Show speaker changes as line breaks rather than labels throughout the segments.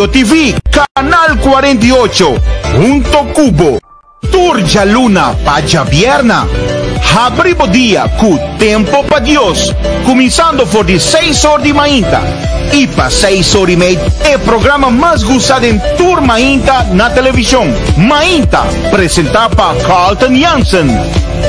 Diario TV, Canal 48, Junto Cubo, Turja Luna, Paja Vierna. Abribo dia com Tempo para Deus, começando por de 6 horas de manhã e para 6 horas e meia é o programa mais gostado em Tour Mainta na televisão. Mainta, apresentado por Carlton Jansen.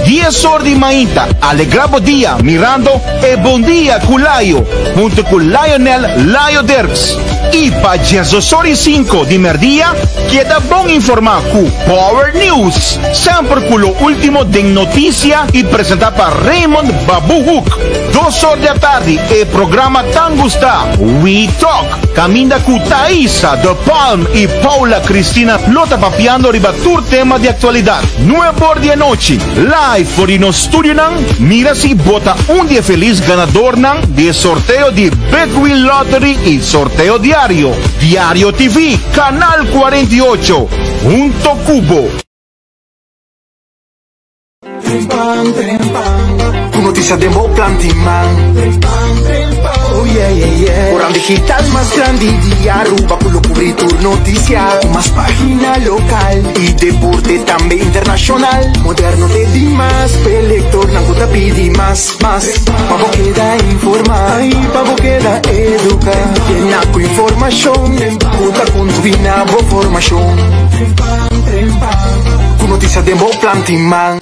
10 horas de manhã, alegrabo dia mirando e Bom Dia com Laio, junto com Lionel Laio Derks. E para 10h05 de merdia, queda bom informar com Power News, sempre com o último de notícia e apresentado por Raymond Babu Hook. 2 horas da tarde, o programa tão gostado, We Talk, caminha com Thaisa, The Palm e Paula Cristina, lota papiando riba tur tema de atualidade. 9 horas da noite, live por no estúdio não, mira se bota dia feliz ganador não de sorteio de Betwin Lottery e sorteio diário. Diario TV, Canal 48, Junto Cubo.
Com notícia de bom plantiman. Oh yeah, yeah, yeah. Orang digital más grande de Aruba, por lo cubrir tu noticia. Más página local y deporte también internacional. Moderno te di más, pelector no te pidi más. Pavo queda informar, ay, pavo queda educar. Llena con información, puta con tu vinabo formación. Con noticia de bom plantiman.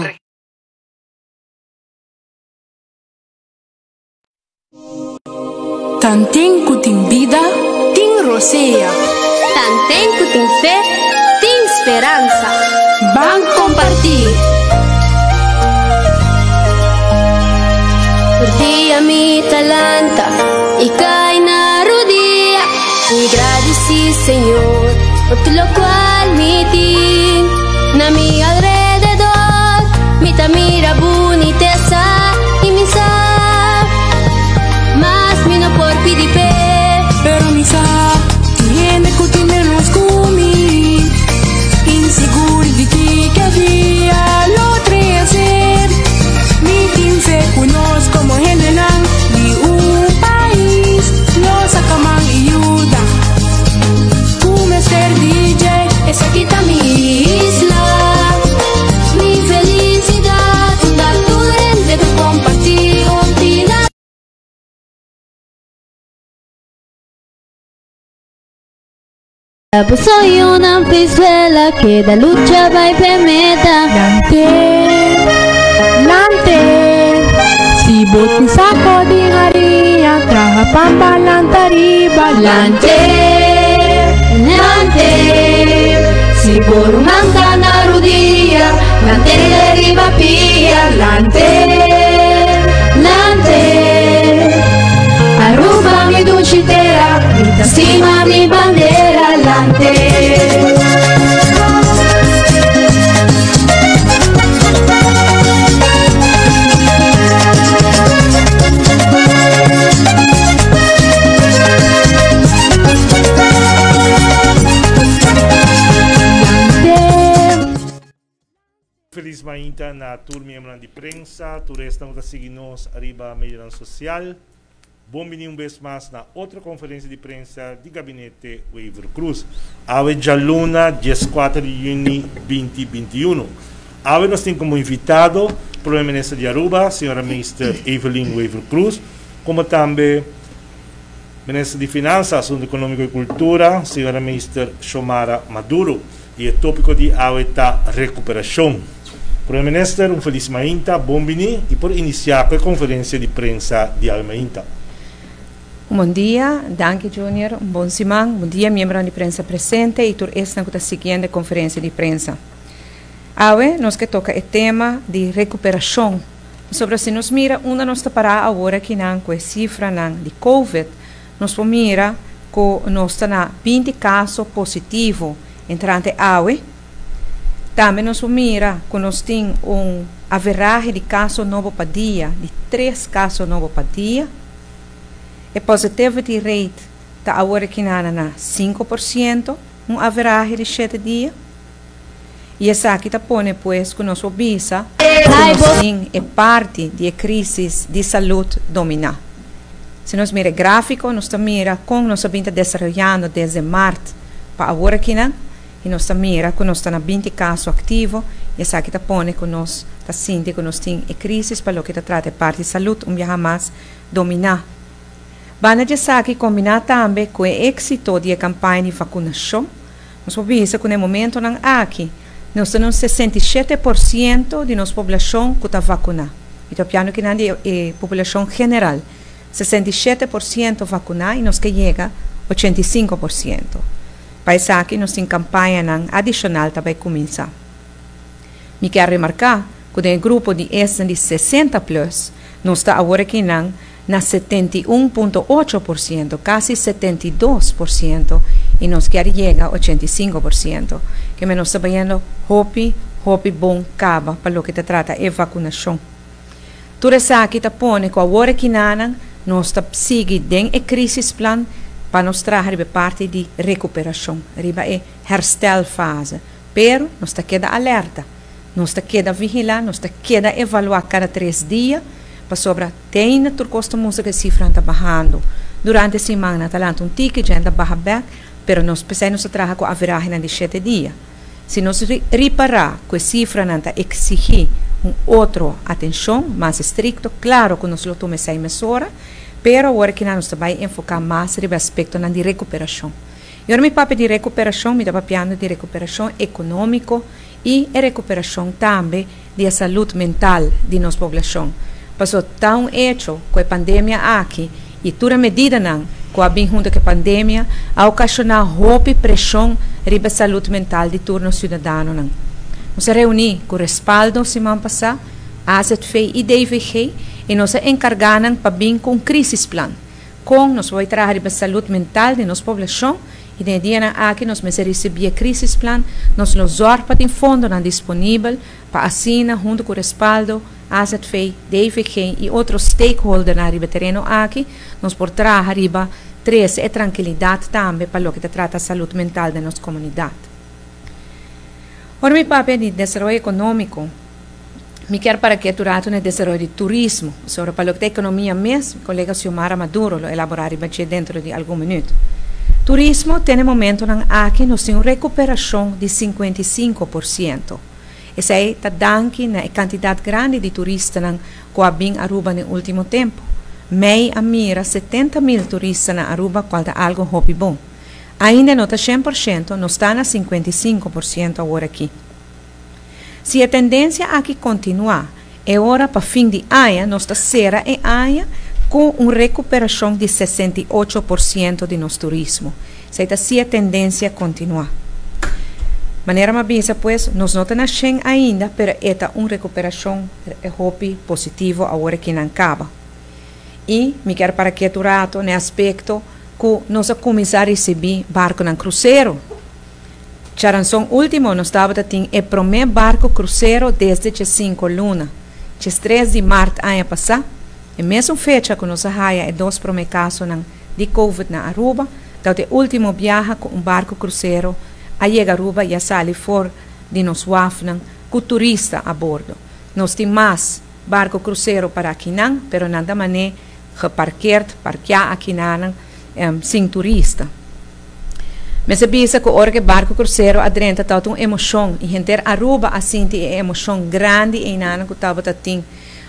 Tantém kuting vida, ting rosea.
Tantém kuting fé, ting esperança.
Van compartir.
Por dia mi talanta e cai na rodia. Me agradeci, Senhor, por tudo lo cual me tem. Na mi alrededor, me ta mira boniteza e me sabe. Por PDP,
pero mi sa tiene que tenernos conmigo. Inseguro de que había lo hacer. Mi team se conoce como general de un país. Los acaman y ayuda. Como ser DJ, esa quita mi isla. Mi felicidad, dar tu gente de compartir opina.
Pues soy una pistola que da lucha va y meta.
Lante, si bot saco de haria, traja pampa lantariba. Lante, si por una antana rudía, lante de riba pía. Lante, Aruba mi duchitera, grita cima mi bandera.
Feliz manhã na turma de prensa, tu estamos a seguir-nos arriba a mídia social. Bom-vindo uma vez mais na outra conferência de prensa de gabinete Weaver Cruz. Ave já luna, 14 de junho 2021. Ave nós temos como invitado o Primeiro-Ministro de Aruba, a senhora Ministra Evelyn Weaver Cruz, como também Ministro de Finanças, Assunto Econômico e Cultura, a senhora Ministra Xiomara Maduro. E o tópico de ave está recuperação. Primeiro-Ministro, feliz manhã, bom-vindo e por iniciar a conferência de prensa de manhã.
Bom dia, danke Junior, bom semana, bom dia, membro de prensa presente e por esta seguinte conferência de prensa. Hoje, nós que toca o tema de recuperação. Sobre se nos mira, uma nós parar agora que não com a cifra de COVID, nós vamos mirar que nós está 20 casos positivos entrante hoje. Também nós vamos mirar que nós temos averagem de casos novos para dia, de 3 casos novos para dia. A positivity rate está agora aqui na 5%, averagem de 7 dias. E essa aqui está pondo, pois, que nós visa é parte da crise de saúde dominar. Se nós miramos gráfico, nós estamos mirando como nós estamos desenvolvendo desde março para agora aqui não, e nós está mira que nós está na 20 casos ativos, e essa que está pone que nós está sentindo que nós tem crise para o que está trata parte de saúde, viajar mais dominar. Bana de aqui combinar também com o êxito da campanha de vacinação. Nós podemos que no momento não aqui, nós temos 67% de nossa população que está vacunada. Então, piano que não é população general, 67% vacunada e nós que chega 85%. Para isso aqui, nós temos campanha adicional também começar. Me quero remarcar que no grupo de 60 plus, nós está agora aqui na 71,8%, quase 72%, e nós queremos chegar a 85%. Que nós estamos vendo hopi bom caba para o que se trata de vacunação. Tudo isso aqui está pondo que agora aqui nós estamos seguindo a crise plan para nós trazer parte de recuperação, riba é herstelfase. Pero nós está queda alerta, nós está queda vigilar, nós está queda evaluar cada 3 dias para sobre tem tur costa música que cifra está bajando. Durante a semana está lá tique já está baja back, pero nós precisamos trabalhar com a viragem de 7 dias. Se nós reparar que a cifra não está exigir outra atenção mais estricto, claro que nós lo tomamos 6 meses, pero agora que nós vai enfocar mais no aspecto de recuperação. E me papo de recuperação, me dá papiando de recuperação econômica e a recuperação também da saúde mental de nossa população. Passou tão hecho com a pandemia aqui e toda medida não, com a bem junto com a pandemia, a ocasionar roupa e pressão sobre a saúde mental de todo cidadão não. Nós reunimos com o respaldo semana passada, a AZFEI e DVG, e nós encargamos para vir com crise plan. Com nós vamos trabalhar a saúde mental de nossa população, e no dia aqui nós vamos receber a crise plan, nós nos zorpa de fundo disponível para assinar junto com o respaldo, AZFEI, DVG e outros stakeholders no terreno aqui, nós por trabalhar três e tranquilidade também para o que trata a saúde mental da nossa comunidade. Ora, meu papel de desenvolvimento econômico, me quero para que durante o desenvolvimento de turismo, sobre para o que é economia mesmo, o colega Xiomara Maduro lo elaborar dentro de algum minuto. Turismo tem no momento aqui nós temos recuperação de 55%. Essa aí está dando na quantidade grande de turistas que vêm a Aruba no último tempo. Mei a mira 70.000 turistas na Aruba, qual é algo hobby bom. Ainda não está 100%, não está na 55% agora aqui. Se a tendência aqui continuar, é hora para fim de ano, nós está será em ano com uma recuperação de 68% de nosso turismo. Se a tendência continuar. Maneira mais bisa, pues, nós não estamos ainda, mas é uma recuperação hobby positiva agora que não acaba. E me quero para que no aspecto que nós começar a receber barco no cruzeiro. Charanção último, nós estávamos a ter o primeiro barco cruzeiro desde 5 lunas. 3 de março ano passado, a mesma fecha que nós haia 2 primeiros casos de Covid na Aruba, então o último viagem com barco cruzeiro a chegar a Aruba e a sair fora de nosso wafnan com turista a bordo. Nós temos mais barco cruzeiro para aqui não, pero nada maneira parquear aqui não, sem turista. Mas se pensa que o barco cruzeiro adrenta está uma emoção e gente Aruba assim tem emoção grande e nada que estava tendo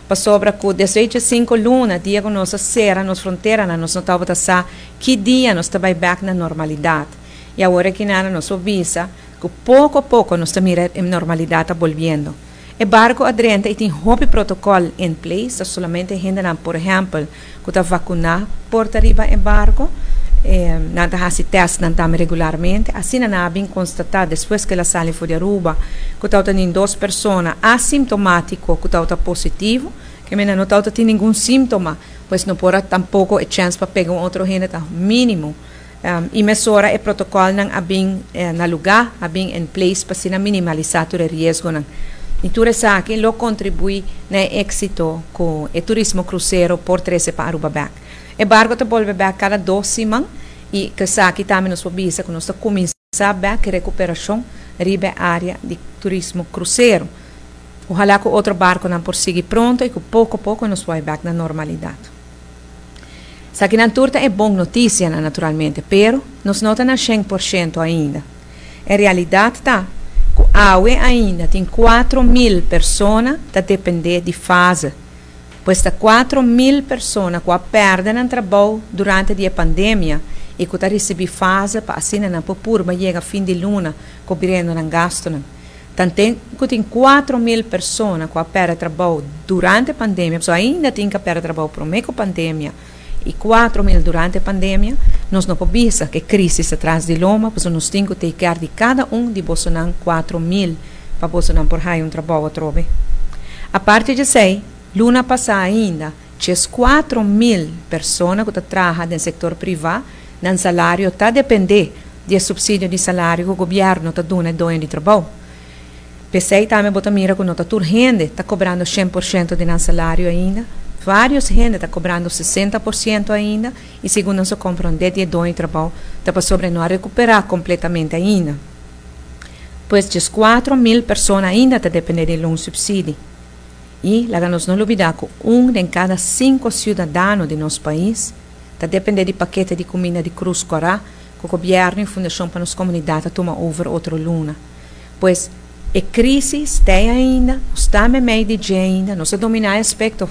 para sobre que 15 lunas dia que nossa serra nos fronteira nós não estava a que dia nós estava back na normalidade e agora que nada nós obisa que pouco a pouco nós estamos a normalidade voltando. O barco adrenta e tem um protocolo em place, solamente gente por exemplo que está vacunado porta arriba o barco. Não faz teste regularmente, assim não bem constatado depois que ela sai fora de Aruba que está tendo 2 pessoas assintomáticas que está positivo, que não está tendo nenhum síntoma, pois não pode tampouco a chance para pegar outro gente mínimo. E mesura e protocolo não bem na lugar, bem em place para minimalizar o risco. E tudo isso aqui contribui no êxito com o turismo cruzeiro por 13 para Aruba back. O barco está voltando back cada 2 semanas e que aqui também nos obisa que nós começamos a back recuperação riba área de turismo cruzeiro. Ojalá que outro barco não por seguir pronto e que pouco a pouco nós vai back na normalidade. Essa que na turta é boa notícia, naturalmente, pero nós não está na 100% ainda. Em realidade, tá, a AUE ainda tem 4.000 pessoas que dependem de fase. Pois 4.000 pessoas que perdem o trabalho durante a pandemia e que recebem fase para assinar na popurba chega fim de luna cobrindo o gasto. Tem 4.000 pessoas que perdem trabalho durante a pandemia, pessoas ainda tem que perder trabalho por meio da pandemia e 4.000 durante a pandemia, nós não podemos que crise atrás de loma, pois nós temos que ter de cada de Bolsonaro 4.000 para Bolsonaro por aí trabalho a trobe. A parte de sei, luna passada ainda, tinha 4.000 pessoas que trabalham no setor privado, no salário está depender do subsídio de salário que o governo está dando de trabalho. Pensei também botar mira que não está toda gente está cobrando 100% de salário ainda, vários gente está cobrando 60% ainda e segundo nós compreender de dono de trabalho está para sobre não recuperar completamente ainda. Pois 4.000 pessoas ainda está dependendo de um subsídio. E lá nós não olvidar que de cada 5 cidadãos de nosso país está dependendo de paquete de comida de Cruz Corá, que o governo e a fundação para as comunidades tomam over outra luna. Pois a crise está ainda, está no meio de ainda, não se domina o aspecto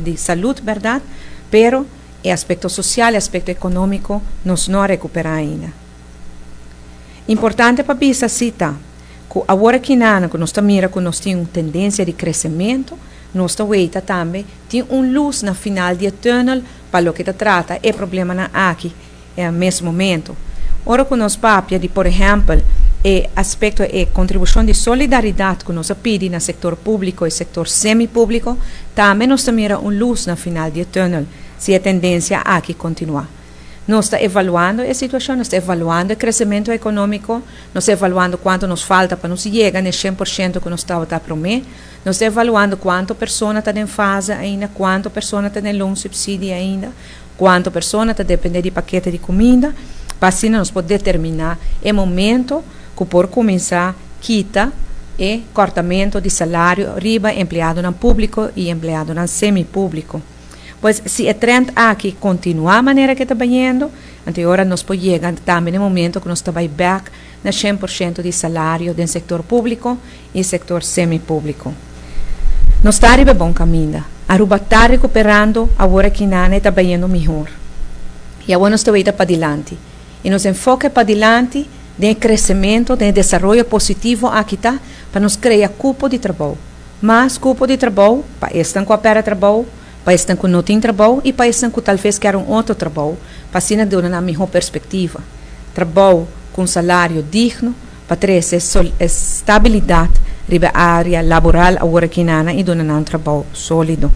de saúde, verdade? Pero o aspecto social, o aspecto econômico, nós não recuperamos ainda. Importante para essa cita, que agora que nós estamos mirando que nós temos uma tendência de crescimento, nós também tem luz no final do túnel para o que trata é problema aqui, no mesmo momento. Ora que nós papia de, por exemplo, aspecto e contribuição de solidariedade que nós pedimos no setor público e setor semi-público, também nós temos luz no final do túnel, se a tendência aqui continuar. Nós estamos evaluando a situação, nós estamos evaluando o crescimento econômico, nós estamos evaluando quanto nos falta para nos chegar no 100% que nós estamos a prometer, nós estamos evaluando quanto pessoas estão em fase ainda, quanto pessoas estão em longo subsídio ainda, quanto pessoas estão dependendo de paquete de comida, para assim nós poder determinar o momento que por começar quita e cortamento de salário riba empregado no público e empregado no semi-público. Pois se o trend aqui continuar a maneira que está indo, então agora nós podemos chegar também no momento que nós estamos back no 100% de salário do setor público e setor semi-público. Nós estamos em bom caminho. A Aruba está recuperando agora que não está indo melhor. E agora nós estamos indo para adiante. E nos enfoque para adiante de crescimento, de desenvolvimento positivo aqui está, para nos criar cupo de trabalho. Mas cupo de trabalho, para estar com a pera trabalho, para estar com não tem trabalho e para estar com talvez quer outro trabalho, para assim dar uma melhor perspectiva. Trabalho com salário digno, para ter essa estabilidade na área laboral agora que nana e dar um trabalho sólido.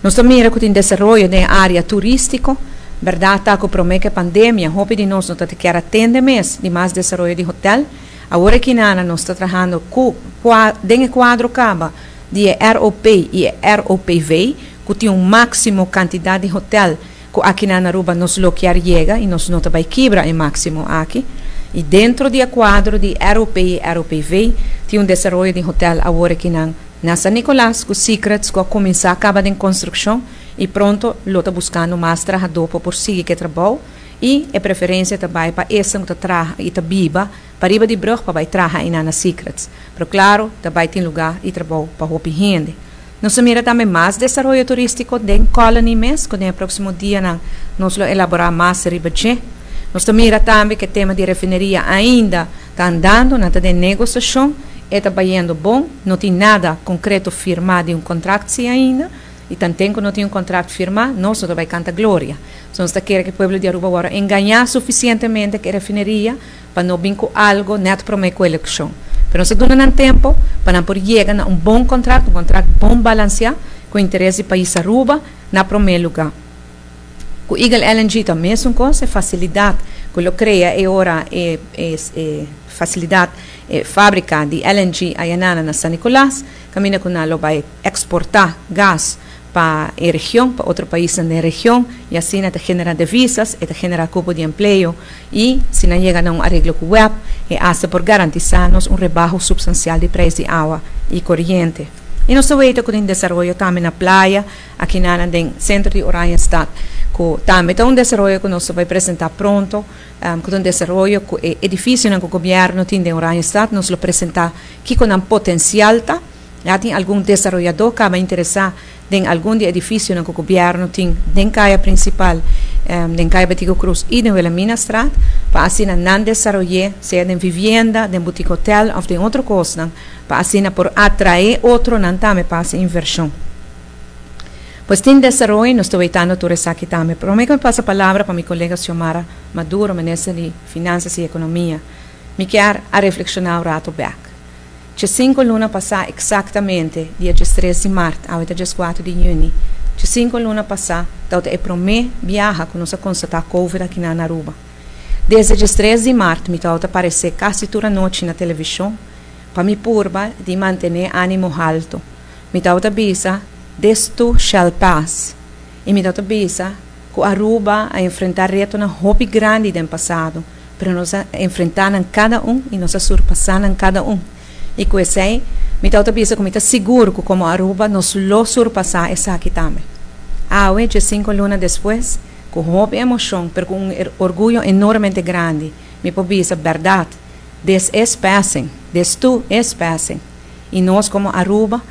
Nós também temos desenvolvimento na área turística, verdade, está com a pandemia, hope de nós não quer atender mais desenvolvimento de hotel. Agora que nós estamos trabalhando dentro do quadro de ROP e ROPV, que tem máximo quantidade de hotel que aqui na Aruba nós lo que chega e nós não vai quebrar o máximo aqui. E dentro do quadro de ROP e ROPV, tem desenvolvimento de hotel agora que na San Nicolás, com Secrets, que começar acaba de construção e pronto, lo está buscando mais trabalhador para seguir que trabalho e a preferência também para esse que trabalha e está viva, para ir de brug para trabalhar na Secrets. Mas claro, também tem lugar e trabalho para roupa rende. Nós mira também mais desenvolvimento turístico dentro Colony Mes, que no próximo dia nós vamos elaborar mais ribache. Nós mira também que o tema de refineria ainda está andando, não está de negociação, está indo bom, não tem nada concreto firmado de contrato ainda, e tanto que não tem contrato firmado, nós não vai cantar glória. Então, nós queremos que o povo de Aruba agora enganar suficientemente a refineria para não vir com algo neto para uma eleição. Mas nós damos tempo para poder chegar a um bom contrato bom balanceado, com interesse do país Aruba, na primeiro lugar. Com o Eagle LNG também é uma coisa, facilidade, que ele cria agora facilidade, fábrica de LNG aí na San Nicolás, caminha com ela vai exportar gás para a região, para outro país na região, e assim ela genera divisas, ela genera cupo de emprego, e se não chega a um arreglo com o web, hace por garantizar-nos um rebaixo substancial de preço de água e corrente. E nós estamos com o desenvolvimento também na praia, aqui no centro de Oranjestad, Também está desenvolvimento que nós vamos apresentar pronto, com desenvolvimento que o edifício que o governo tem de Orange Estado, nós vamos apresentar que com um potencial, já tem algum desenvolvedor que vai interessar em algum edifício que o governo tem, em caia principal, em caia Betico Cruz e em Wilhelmina Straat, para assim não desenvolver, seja em vivienda, em boutique hotel ou em outra coisa, para assim por atrair outro, não também para essa inversão. Pues tem desenvolvimento, nós estamos tentando tudo isso aqui também. Pero me passa a palavra para minha colega Xiomara Maduro, ministra de Finanças e Economia. Me quero a reflexionar um rato back. Tinha 5 lunas passar exatamente, dia 13 de março, ao dia 4 de junho. Tinha 5 lunas passar, então é para mim viajar com nossa constatar Covid aqui na Aruba. Desde dia 13 de março, me está aparecer quase toda a noite na televisão, para me purba de manter ânimo alto. Me está bisa Desto shall pass. E me dá bisa que Aruba a enfrentar reto na hobby grande do passado, para nós enfrentar cada e nós surpassar cada E com isso aí, me dá bisa que me está seguro que como Aruba nós lo surpassar essa aqui também. Hoje, 5 lunas depois, com hobby emoção, pero com orgulho enormemente grande, me pode bisa verdade. This is passing. This too is passing. E nós como Aruba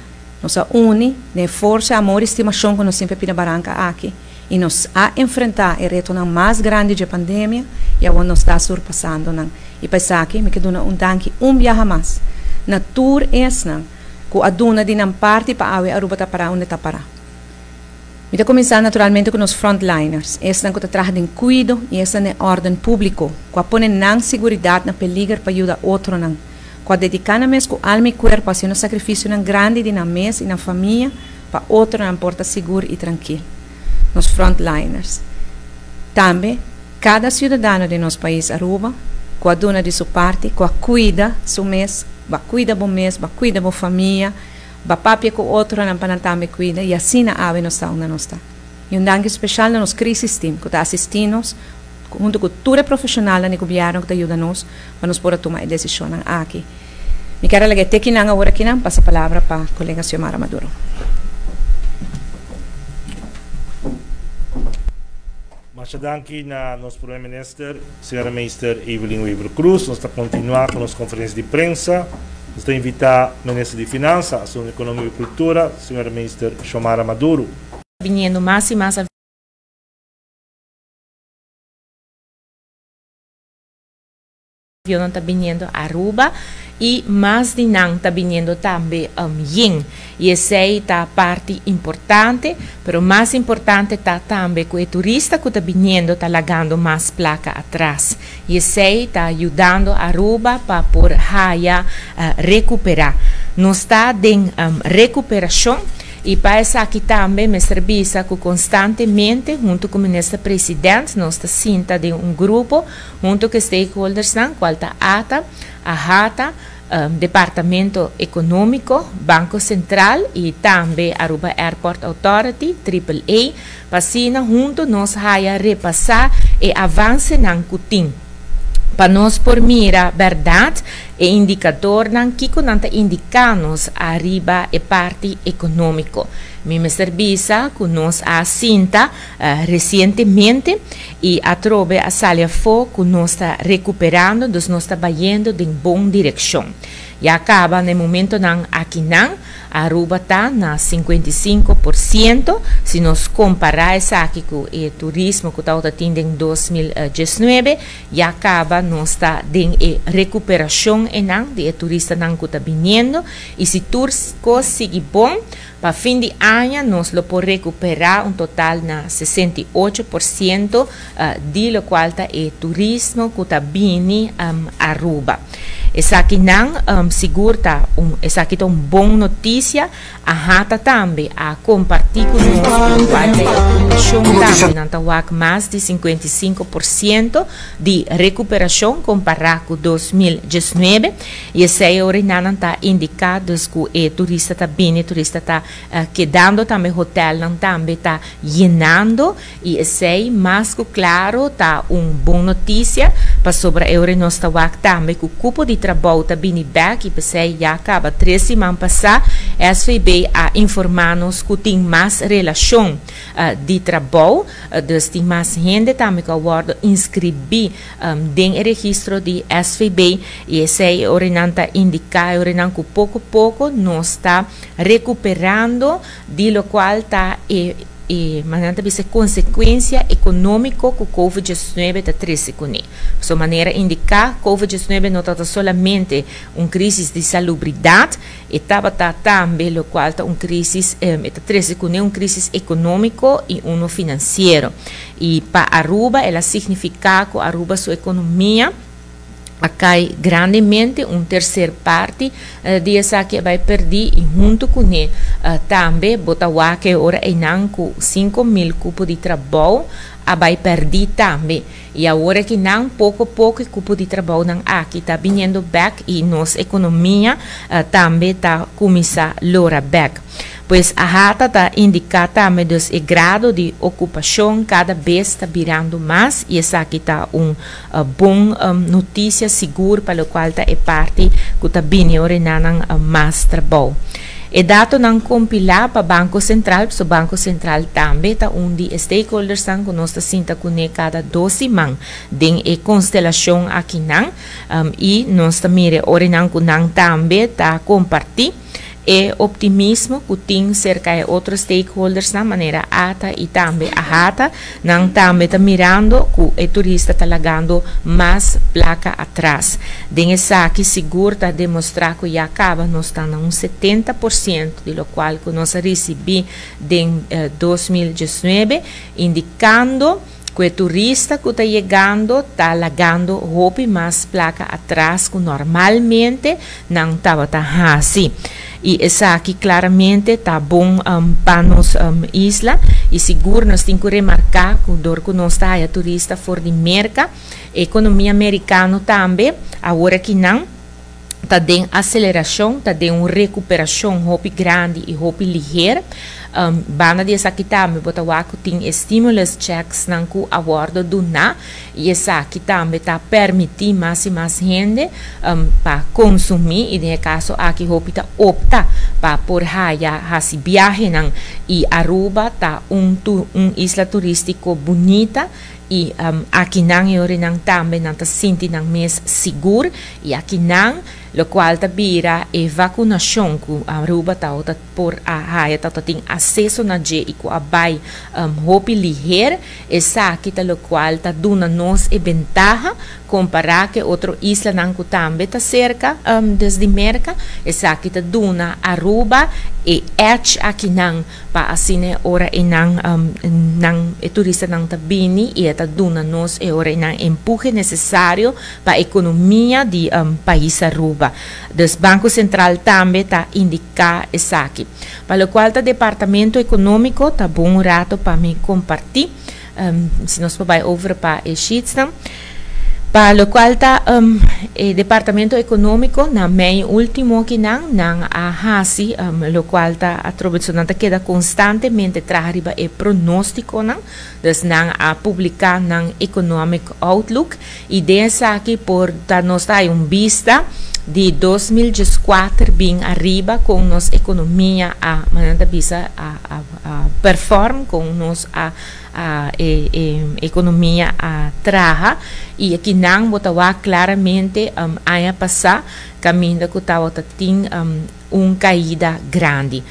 nos une de força, amor e estimação que nós sempre pina barranca aqui e nos a enfrentar o reto mais grande da pandemia e agora nos está surpassando. E para aqui, me quero dar danke viaje mais. Na tour essa, que a duna de uma parte para a Aruba está para onde está para. Me está começar naturalmente com os frontliners. Essa que está trazendo em cuidado e essa é ordem público, que põe na segurança na peligro para ajudar outro. Quando dedicamos mesmo com alma e corpo, assim um sacrifício grande de na mesa e na família, para outro não porta seguro e tranquilo. Nos frontliners. Também, cada cidadão de nosso país, Aruba, com a dona de sua parte, com a cuida seu mês, vai cuida bom mês, vai cuida boa família, vai papia com outro não para também cuida, e assim na ave nós está onde nós está. E danke especial no nosso crisis team, que está assistindo junto com toda a profissional do governo que ajuda nós para nos poder tomar a decisão aqui. Me quero legar aqui na agora aqui na passa a palavra para a colega Xiomara Maduro.
Mas danke na nosso primeiro-ministro, senhora ministra Evelyn Weaver Cruz. Nós estamos continuar com a nossa conferência de imprensa. Nós estamos invitar a ministra de Finanças, Ação de Economia e Cultura, senhora ministra Xiomara Maduro.
Vindo mais e mais avião está vindo a Aruba e mais de não está vindo também Yin. E essa é a parte importante, mas mais importante está também que o turista que está vindo está largando mais placa atrás. E essa está ajudando a Aruba para por recuperar. Nós está em recuperação. E para isso aqui também me serviço que constantemente, junto com o ministro presidente, nós estamos de grupo, junto com stakeholders, qual está a HATA, Departamento Econômico, Banco Central e também Aruba Airport Authority, AAA, para assim, junto nós vamos repassar e avançar na cutim. Para nós por mira verdade e indicador que nós indicamos arriba e parte econômico. Me serviço que nós assinta recentemente e a trobe a salia fo que nós está recuperando, nós está indo em boa direção. E acaba no momento aqui a Aruba está na 55%, se nós comparar isso aqui com o turismo que está tendo em 2019, e acaba nós está em recuperação de turista que está vindo, e se tudo conseguir bom, para fim de ano nós podemos recuperar total na 68% de qual está o turismo que está vindo a Aruba. Essa aqui não segura, essa aqui é uma boa notícia. A Hata também a compartilhar conosco também mais de 55% de recuperação comparado com 2019. E essa é a está indicado que o turista está vindo, o turista está quedando também, o hotel também está llenando. E essa é mais que claro, está uma boa notícia para sobre a nós também que o cupo de trabalho está vindo back e pensei já acaba 3 semanas passadas, a SVB a informar-nos que tem mais relação de trabalho trabalho, dus die mais gente também que aguarda inscrever dentro do registro de SVB e esse orienta indicar que pouco a pouco nós está recuperando de lo qual está maneira de consequência econômica que o Covid-19 está trazendo com ele. De maneira indicar, Covid-19 não está somente uma crise de salubridade, estava também o qual está uma crise, está trazendo com ele uma crise econômica e uma financeira. E para Aruba, ela significa que Aruba sua economia cai grandemente, terceira parte de essa que vai perder e junto com ele também Botawa que ora não com 5.000 cupos de trabalho vai perder também e agora que não pouco a pouco o cupo de trabalho não aqui está vindo back e nossa economia também está começando a lorar back. Pois a rata está indicando também o grado de ocupação cada vez está virando mais e essa aqui está bom notícia segura para o qual é parte que está vindo mais trabalho. E dado não compilar para o Banco Central, o Banco Central também está de stakeholders que nós estamos com cada 12 semanas em constelação aqui e nós também também está compartilhando e optimismo que tem cerca de outros stakeholders na maneira ata e também a rata não também está mirando que o turista está lagando mais placa atrás. Dessa aqui seguro está demonstrar que já acaba nós está em 70% de lo qual que nós recebemos em 2019 indicando que o turista que está chegando está lagando roupa mais placa atrás que normalmente não estava assim. E essa aqui claramente está bom para nos isla e seguro nós temos que remarcar que dor que nós está a turista fora de merca, economia americana também, agora que não está em aceleração, está em uma recuperação roupa grande e roupa ligeira. Bana dessa aqui também Botawaco tem stimulus checks não que aborda do na e essa aqui também está permitindo mais e mais gente para consumir e nesse caso aqui roupa está opta para por haya hasi viagem não e Aruba está isla turístico bonita e aqui não eu também não está sentindo mais seguro e aqui não lo qual ta bira e vacunação que Aruba está por a está tem acesso na je e que abai roupa ligeira essa aqui tá lo qual ta duna nos e ventaja comparar que outro isla não que também está cerca desde merca essa aqui ta duna Aruba e aqui não para assim ora e não e turista não tá bini e ta duna nos e ora não empurre necessário para a economia de país Aruba. O Banco Central também está indicando isso aqui. Para o qual o Departamento Econômico está bom rato para me compartilhar. Se nós vamos over para o sheets. Para o qual o Departamento Econômico, na meio último que não a hasi, o qual a tradução queda constantemente trazido e pronóstico não, então a publicar na Economic Outlook e dessa aqui por nós dar vista de 2014 bem arriba com nossa economia a maneira visa a perform com nossa economia a traha e aqui não botawa claramente a passar caminho que estava tem caída grande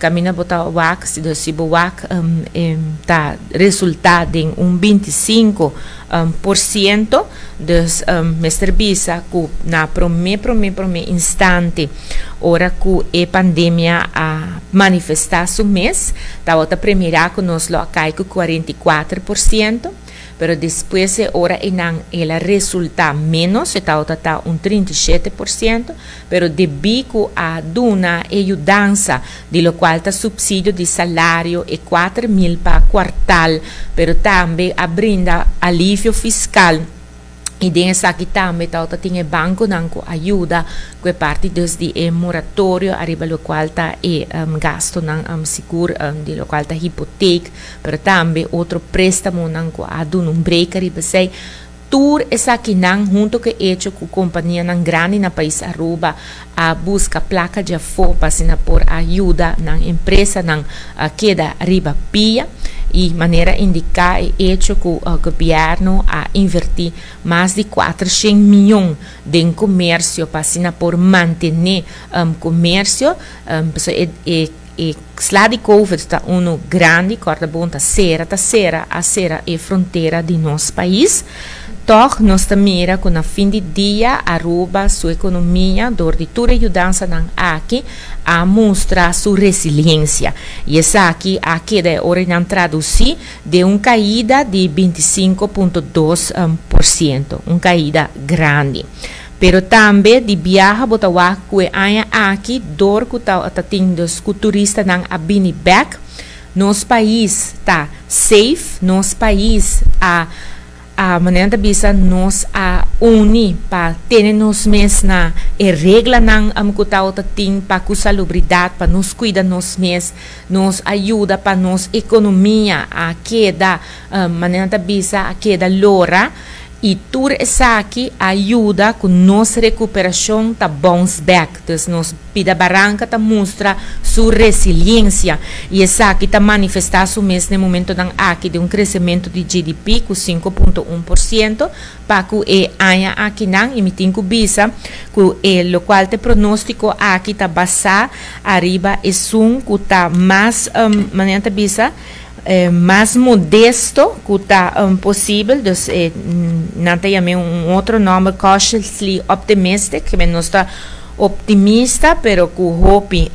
caminho botawa se boak tá resultado em 25% dos Mr. Bisa que na primeiro instante ora que a pandemia a manifestar su mês estava a primeira que nós lo cai com 44%, pero depois ora ela resulta menos, estava a 37%, pero debido a duna ajudança de lo qual está subsídio de salário e 4.000 para quartal, pero também a brinda alívio fiscal. E dessa aqui também tem banco que ajuda com parte de moratório arriba lo qual está gasto seguro de lo qual está hipoteca, pero também outro préstamo que a break arriba sei tour essa aqui não junto que hecho com companhia nan grande na país Aruba a busca placa de fopa sina por ajuda na empresa nan queda riba pia e maneira indicar é hecho com o governo a invertir mais de 400 milhões de comércio para sina por manter comércio e slá de Covid está grande, corda bom, a Sera é fronteira de nosso país. Toch, nós mira que na fim de dia, Aruba, sua economia, dor de toda ajudança aqui, a mostrar sua resiliência. E essa aqui, é hora de traduzir de uma caída de 25,2%, uma caída grande. Pero também de viaja botawa que aya aqui dor que tá tendo os turistas não abini back nos país tá safe nos país a maneira bisa nos a uni para ter nos mes na regra não que tá tem para com salubridade para nos cuidar nos mes nos ajuda para nos economia a queda maneira bisa a queda lora. E tudo isso aqui ajuda com nossa recuperação tá bounce back. Então, nos pida barranca tá mostra sua resiliência. E isso aqui tá manifestar no mesmo momento aqui de crescimento de GDP com 5,1%. Para que aya aqui não emitem com bisa, que o qual te pronóstico aqui tá basado arriba é que tá mais maneira bisa mais modesto que está possível, então não tem outro nome, cautiously optimistic, que não está optimista, pero com hope,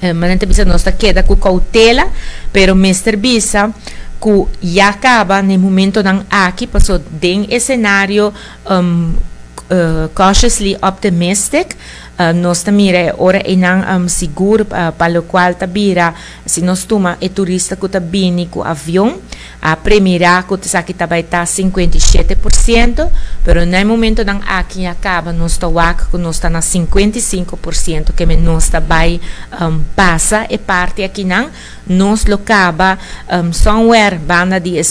maneira bisa não está queda com cautela, pero Mr. Bisa que já acaba no momento aqui passou de cenário cautiously optimistic. Nós também ora não seguro para o qual tabira se nós toma é turista que tabini com avião a primeira que está aqui vai estar 57%, pero no momento não aqui acaba nós tá que nós está na 55% que nós está vai passa e parte aqui não nós lo acaba somewhere banda de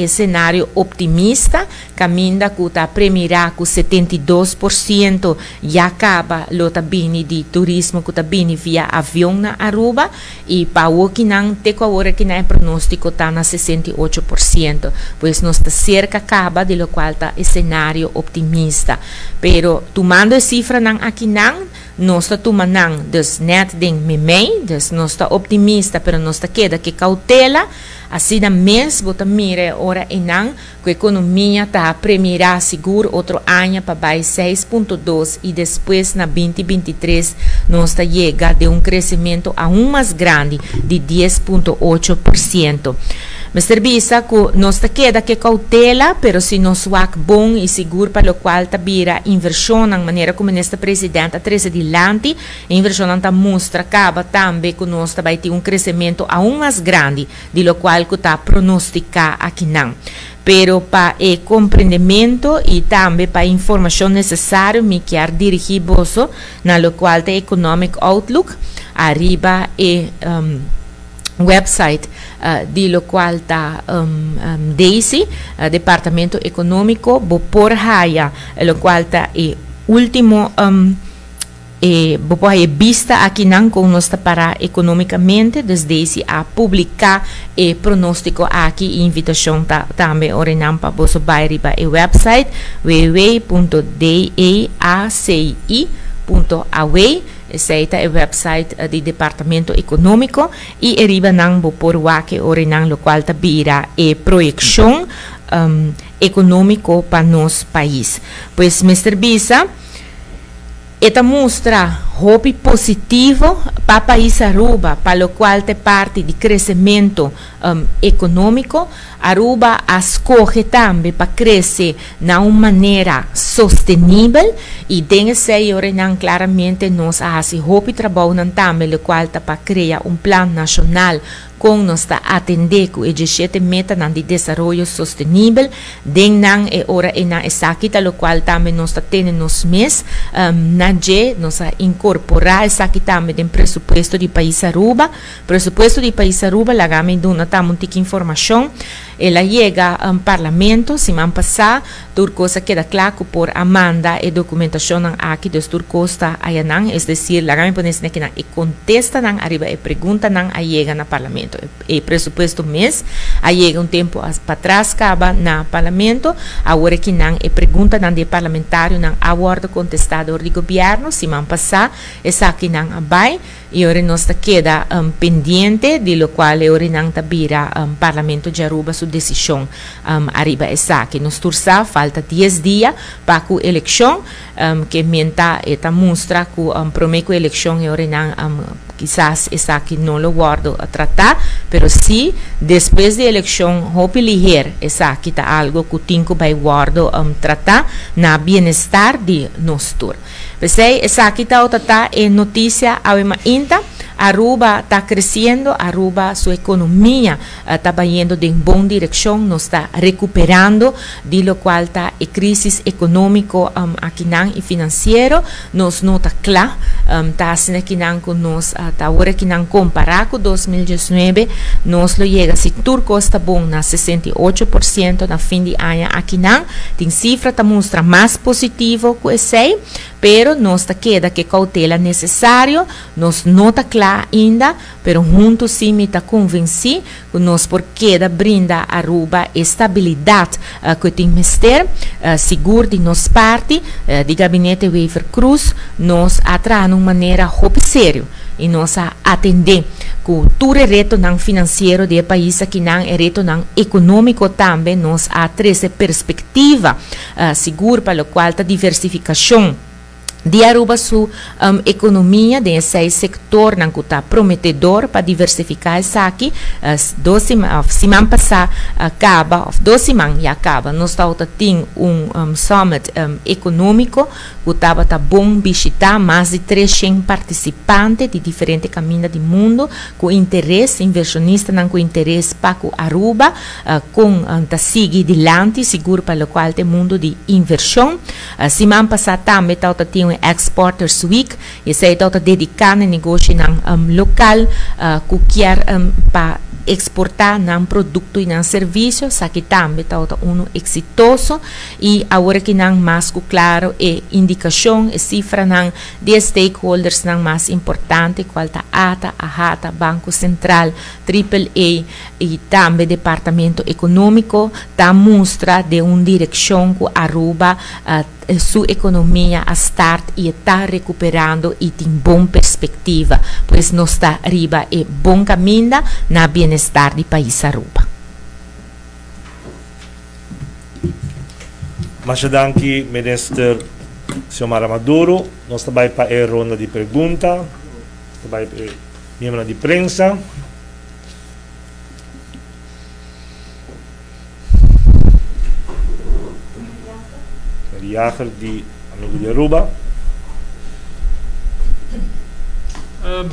cenário optimista caminha que tá primeira com 72% e acaba lo tabini de turismo que tabini via avião na Aruba e para o que não tem agora que não é pronóstico tá na 68%, pois nós está cerca acaba de lo qual tá cenário optimista, pero tomando a cifra não aqui não nós está tomando dus net ding memei, dus nós está optimista, pero nós está queda que cautela assim da mês bota mira ora e não que a economia tá primeira seguro outro ano para vai 6,2 e depois na 2023 nós está chega de crescimento mais grande de 10,8%. Mas serviça que nós está queda que cautela, pero se nós wak bom e seguro para o qual tá vira inversão na maneira como nesta presidente a treze adiante, a inversão tá mostra acaba também que nós vai ter crescimento mais grande, de lo qual que tá pronosticar aqui não. Pero para o compreendimento e também para a informação necessária, me quero dirigir você na lo qual tem Economic Outlook, arriba e website de lo qual está Daisy, Departamento Econômico, por haya, lo qual está o último vista aqui não com nós para economicamente desde a publicar e pronóstico aqui invitação também orenam para você vai riba e website www.daci.awe. Esse é o website do Departamento Econômico e arriba não por wake orenang lo qual tabira e projeção econômico para nosso país. Pois Mr. Bisa esta mostra hope positivo para o país Aruba, para o qual te parte de crescimento econômico. Aruba escolhe também para crescer de uma maneira sustentável e desse não claramente nós fazemos hope trabalho também, o qual está para criar plano nacional com nos está atender com o 17 meta de desenvolvimento sustentável, den nan e ora e na esakita, lo qual também nos está tendo nos mês, na G, nos a incorporar esakita também do presupuesto de país Aruba. Presupuesto de país Aruba, la gama dona tam muita informação. Ela chega ao parlamento, semana passada, tudo coisa queda claro por Amanda e documentação aqui dos turcosta ayanang, é decir, la gama pones que e contesta nang arriba e pergunta nang a chega na parlamento. E presupuesto mês, a chega tempo para trás acaba na parlamento, agora que nang e pergunta nang de parlamentário nang awardo contestador de governo, semana passada, essa aqui nang abai, e ora nós queda pendiente de lo qual ora nang tabira parlamento de Aruba su decisão arriba essa que nos tursa falta 10 dias para a eleição que menta eta mostra que prometo eleição e ora nang quizás essa que não lo guardo a tratar, pero sim depois da eleição hope liger essa que tá algo que tinco vai guardo tratar na bem-estar de nós tur. Pensei essa que tá é notícia ao ainda Aruba está crescendo, Aruba sua economia está indo em boa direção, nos está recuperando, de lo qual está a crise econômica aqui e financeiro, nos nota claro, está assim aqui com nós, está agora que não comparar com 2019, nós lo chega se turco está bom na 68% na fim de ano aqui tem cifra que mostra mais positivo que esse, pero nós está queda que cautela necessário, nos nota claro ainda, pero juntos sim me está convencido que nós porque brinda a Aruba estabilidade que tem mister seguro de nos parte de gabinete Weaver Cruz nós atrai de uma maneira muito sério e nós atender com todo o reto não financeiro do país aqui não é reto não econômico também nós atrai perspectiva seguro para o qual a diversificação de Aruba sua economia desse setor não está prometedor para diversificar isso aqui. Semana passada acaba, 2 semanas já acaba. Nós temos summit econômico que estava bom visitar mais de 300 participantes de diferentes caminhos do mundo com interesse inversionista não com interesse para Aruba com seguir adiante seguro para o qual tem mundo de inversão. Semana passada também tinha Exporters Week, e se está dedicado a negócio local, que quer para exportar um produto e um serviço, aqui também está exitoso e agora que não mais claro é indicação e cifra de stakeholders mais importante, qual está ATA, Banco Central, AAA e também Departamento Econômico, está mostra de uma direção que Aruba sua economia a start e está recuperando e tem boa perspectiva, pois nós está arriba e bom caminho na bem-estar do país Aruba.
Masyadangki, Minister Xiomara Maduro, nós também para a ronda de perguntas, também para a membro de prensa. Jager de amigo de Aruba.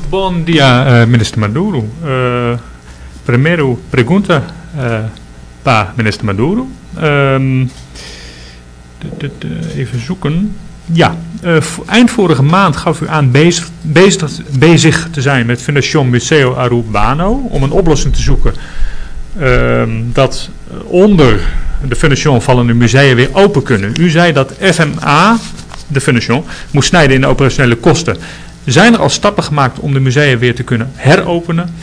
Bom dia, Minister Maduro. Primeiro pergunta para Minister Maduro. Even zoeken. Ja, eind vorige maand gaf u aan bezig te zijn met Fundación Museo Arubano om een oplossing te zoeken dat onder de Fundación vallende musea weer open kunnen. U zei dat FMA, de Fundación, moest snijden in de operationele kosten. Zijn er al stappen gemaakt om de musea weer te kunnen heropenen,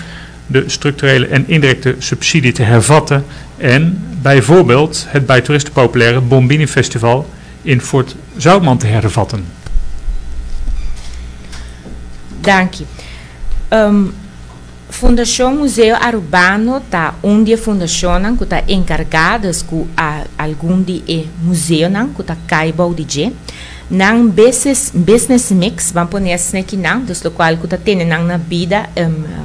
de structurele en indirecte subsidie te hervatten en bijvoorbeeld het bij toeristen populaire Bombini Festival in Fort Zoutman te hervatten?
Dank je. Fundação Museu Arubano está onde a fundação que está encarregada com algum de museu que está caibau de je. Nang business mix, vamos pôr aqui dos qual que está tendo na vida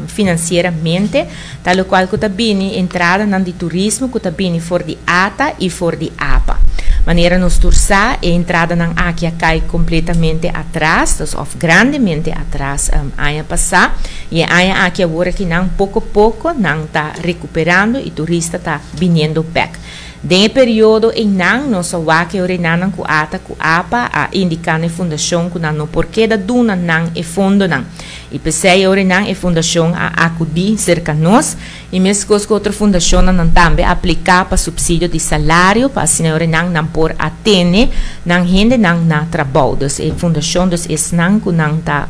financeiramente, tal qual que está bem entrada de turismo, que está bem for de ATA e for de APA. maneira nos tursa e entrada nang akia cai completamente atrás, of grandemente atrás aia passar, e aia akia agora que nang pouco a pouco nang tá recuperando e turista tá vindo back. Dentro período em nang nossa wake orenanan ku ata ku apa a indicar na fundação ku no porquê da duna nang e fundo nang e pensei orenan e fundação a acudi cerca nós e mesmo com outra fundação nan também aplicar para subsídio de salário para assim orenan nan por atene nang gente nang na trabalho dus e fundação dus es nang ku nang ta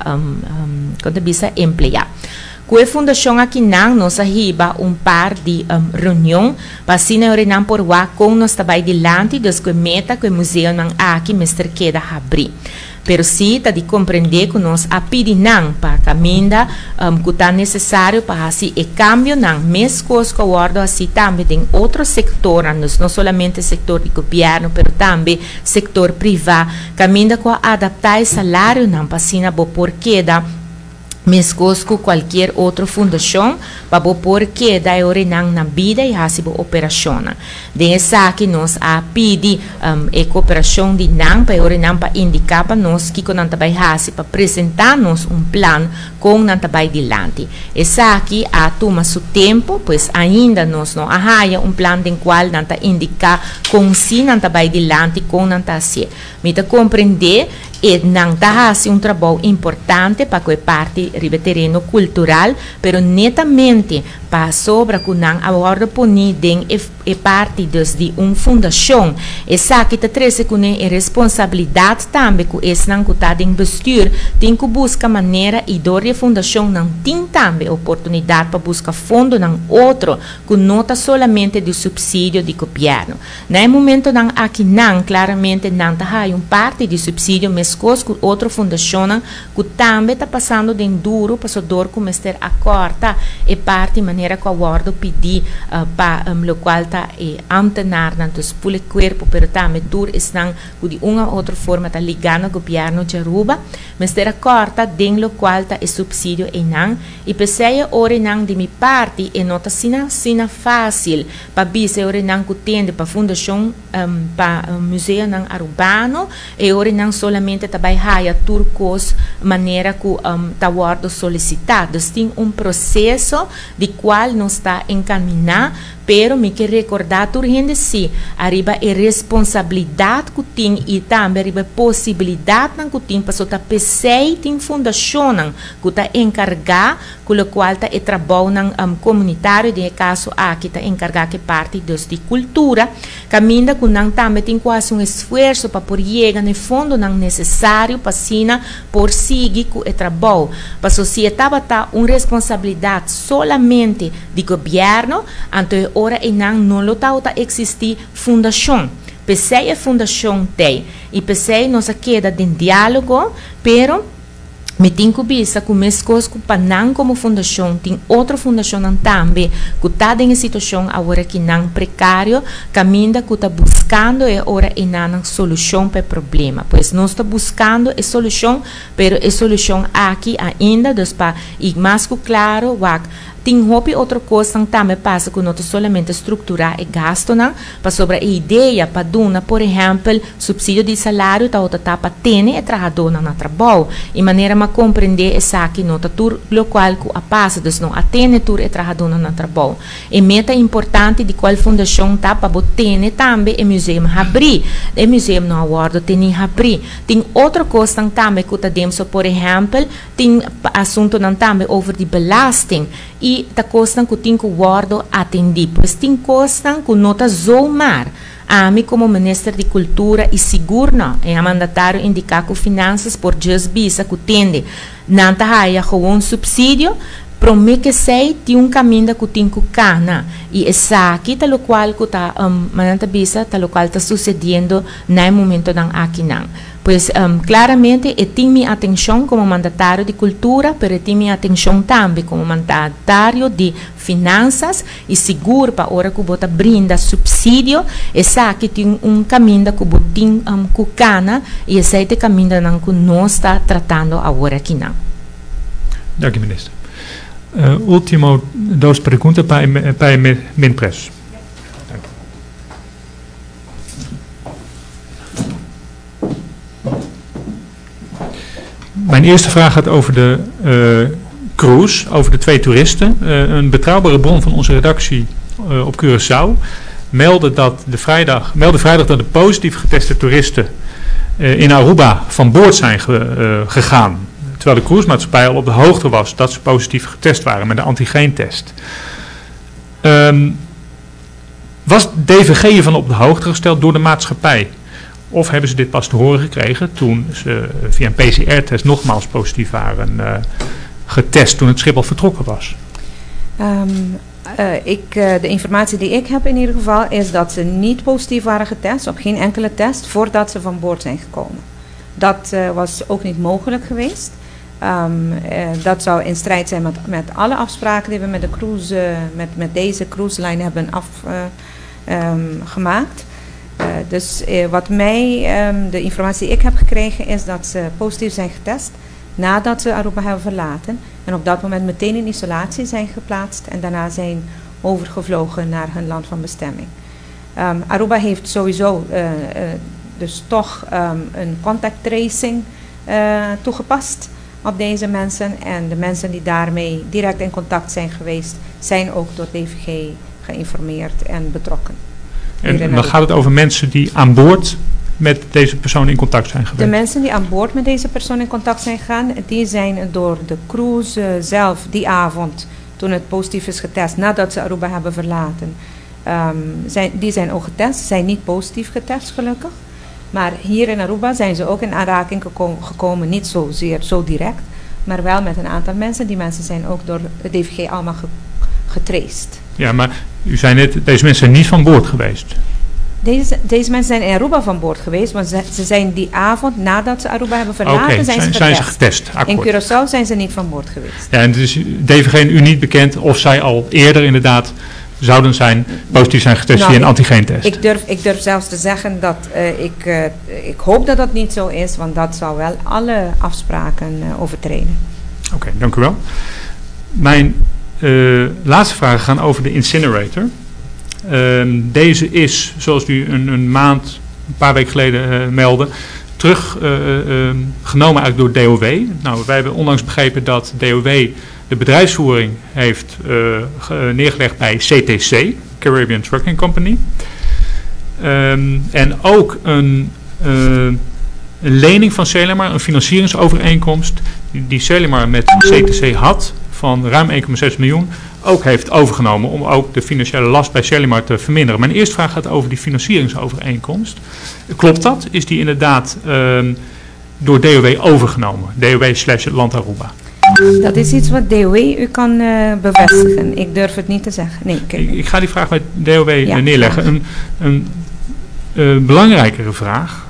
quando bisa emplear. Com a fundação aqui nós arriba par de reunião para assim orenan por lá com nós trabalho delante dos que meta que o museu nang aqui mestre queda abrir. Pero sim, tá de compreender que nós apidinam para caminhar que tá necessário para assim e cambio não mesmo coisa que guardo assim também em outro setor, não somente setor de governo, pero também setor privado, caminha com adaptar o salário não para assim a porque da mesmo com qualquer outra fundação para porque da orenang na vida e assim a operação. Dessa que nós a pedir a cooperação de nang para orenang para indicar para nós que quando trabalho assim para apresentar-nos plano com não trabalho delante. Essa aqui a toma seu tempo, pois ainda nós não arraia plano em qual não tá indicar com si não trabalho delante com não tá assim. Me tá compreender e não tá assim trabalho importante para que parte do terreno cultural, pero netamente para sobre que não aborda punir den e parte de fundação. Essa que tá treze com a responsabilidade também que esse não tá em bestuur, tem que buscar maneira e dor a fundação não tem também oportunidade para buscar fundo não outro que não tá somente do subsídio de governo. No momento não aqui não claramente não tá parte de subsídio mas com outra fundação que também está passando de duro para dor como ester a corta e parte maneira que o guardo pedir para o qual está antenar tanto o corpo pero também duro estão de uma outra forma está ligando ao governo de Aruba mas ester a corta den lo qual está o subsídio e não e pensei ora não de minha parte e não está sina fácil para bisa ora não que tende para fundação para museu não urbano e ora não solamente trabalhar a turcos maneira que está guardo solicitado tem processo de qual não está encaminhado pero me quer recordar tu gente sim arriba a responsabilidade que tem e também arriba a possibilidade que tem para soltar PC tem fundação que está encarregado com o qual está e trabalho comunitário de caso aqui está encarregado que parte de cultura caminha com não também tem quase esforço para por chegar no fundo não necessário para sina por seguir com o trabalho para a sociedade está uma responsabilidade solamente de governo então ora e não lotau tá existir fundação. Pensei a fundação tem e pensei nossa queda de diálogo, pero me tem que bisa com mesmo coisa para não como fundação tem outra fundação também que está em situação agora que não precário caminha que está buscando e ora e não solução para o problema pois nós está buscando a solução pero a solução aqui ainda dos para e mais claro tem outra coisa também passa que não solamente estruturar e gasto não para sobre a ideia para dar por exemplo subsídio de salário tá outra para ter e trabalhador na trabalho e maneira a compreender essa aqui não tá tur local que a passa dos não atende tur e trabalhador na trabalho e meta importante de qual fundação tá para botar também o museu abrir o museu não aguardo tem abrir tem outra coisa também que tá dentro por exemplo tem assunto não também over de belasting e ta coisa que tem que guardo atender pois tem coisa que não tá zoomar a mim como ministro de cultura e seguro é mandatário indicar que finanças por just bisa que tende não tá aí com subsídio para mim que sei tem caminho que tem que cana e essa aqui tá o qual que tá manata bisa tá o qual está sucedendo no momento não aqui não pois claramente tem minha atenção como mandatário de cultura pero tem minha atenção também como mandatário de finanças e seguro para hora que bota brinda subsídio essa aqui tem caminho que botin que cana e esse é o caminho não que nós está tratando agora aqui não.
Dank u minister. Último dos perguntas para a Minpres. Mijn eerste vraag gaat over de cruise, over de 2 toeristen. Een betrouwbare bron van onze redactie op Curaçao meldde vrijdag dat de positief geteste toeristen in Aruba van boord zijn gegaan. Terwijl de cruisemaatschappij al op de hoogte was dat ze positief getest waren met een antigeentest. Was DVG hiervan op de hoogte gesteld door de maatschappij? Of hebben ze dit pas te horen gekregen toen ze via een PCR-test nogmaals positief waren getest toen het schip al vertrokken was?
De informatie die ik heb in ieder geval is dat ze niet positief waren getest, op geen enkele test, voordat ze van boord zijn gekomen. Dat was ook niet mogelijk geweest. Dat zou in strijd zijn met alle afspraken die we met de cruise, met deze cruise line hebben gemaakt. Dus de informatie die ik heb gekregen is dat ze positief zijn getest nadat ze Aruba hebben verlaten. En op dat moment meteen in isolatie zijn geplaatst en daarna zijn overgevlogen naar hun land van bestemming. Aruba heeft sowieso dus toch een contact tracing toegepast op deze mensen. En de mensen die daarmee direct in contact zijn geweest, zijn ook door DVG geïnformeerd en betrokken.
En dan gaat het over mensen die aan boord met deze persoon in contact zijn geweest?
De mensen die aan boord met deze persoon in contact zijn gegaan, die zijn door de cruise zelf die avond, toen het positief is getest, nadat ze Aruba hebben verlaten, die zijn ook getest, zijn niet positief getest gelukkig. Maar hier in Aruba zijn ze ook in aanraking gekomen, niet zozeer zo direct, maar wel met een aantal mensen. Die mensen zijn ook door de DVG allemaal getraced.
Ja, maar u zei net, deze mensen zijn niet van boord geweest.
Deze mensen zijn in Aruba van boord geweest, want ze zijn die avond nadat ze Aruba hebben verlaten, zijn ze getest.
Akkoord.
In Curaçao zijn ze niet van boord geweest.
Ja, en het is DVG u niet bekend of zij al eerder inderdaad zouden zijn positief zijn getest via een antigeentest?
Ik durf zelfs te zeggen dat ik hoop dat dat niet zo is, want dat zou wel alle afspraken overtreden.
Oké, dank u wel. Mijn laatste vragen gaan over de incinerator. Deze is, zoals u een paar weken geleden meldde, teruggenomen eigenlijk door DOW. Nou, wij hebben onlangs begrepen dat DOW de bedrijfsvoering heeft neergelegd bij CTC, Caribbean Trucking Company. En ook een lening van Celimar, een financieringsovereenkomst die Celimar met CTC had van ruim 1,6 miljoen, ook heeft overgenomen om ook de financiële last bij Celimar te verminderen. Mijn eerste vraag gaat over die financieringsovereenkomst. Klopt dat? Is die inderdaad door DOW overgenomen? DOW/Land Aruba?
Dat is iets wat DOW u kan bevestigen. Ik durf het niet te zeggen. Nee,
ik ga die vraag bij DOW neerleggen. Een belangrijkere vraag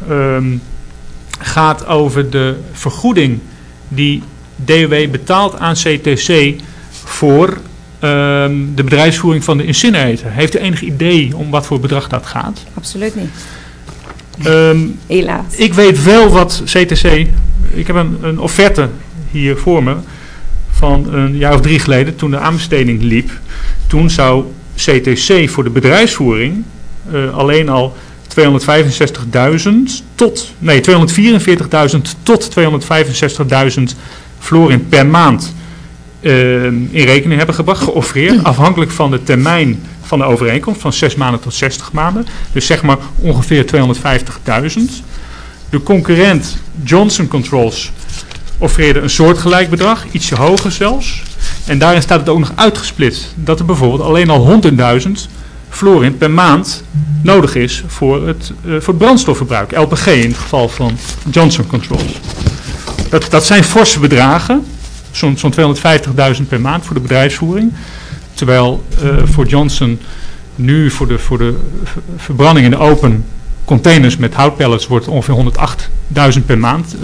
gaat over de vergoeding die DOW betaalt aan CTC voor de bedrijfsvoering van de incinerator. Heeft u enig idee om wat voor bedrag dat gaat?
Absoluut niet. Helaas.
Ik weet wel wat CTC... Ik heb een offerte hier voor me van een jaar of 3 geleden, toen de aanbesteding liep. Toen zou CTC voor de bedrijfsvoering alleen al 244.000 tot 265.000 florin per maand in rekening hebben gebracht, geoffreerd, afhankelijk van de termijn van de overeenkomst, van 6 maanden tot 60 maanden. Dus zeg maar ongeveer 250.000. De concurrent Johnson Controls offreerde een soortgelijk bedrag, ietsje hoger zelfs. En daarin staat het ook nog uitgesplitst dat er bijvoorbeeld alleen al 100.000 florin per maand nodig is voor het brandstofverbruik, LPG in het geval van Johnson Controls. Dat zijn forse bedragen, zo'n 250.000 per maand voor de bedrijfsvoering. Terwijl voor Johnson nu voor de verbranding in de open containers met houtpellets wordt ongeveer 108.000 per maand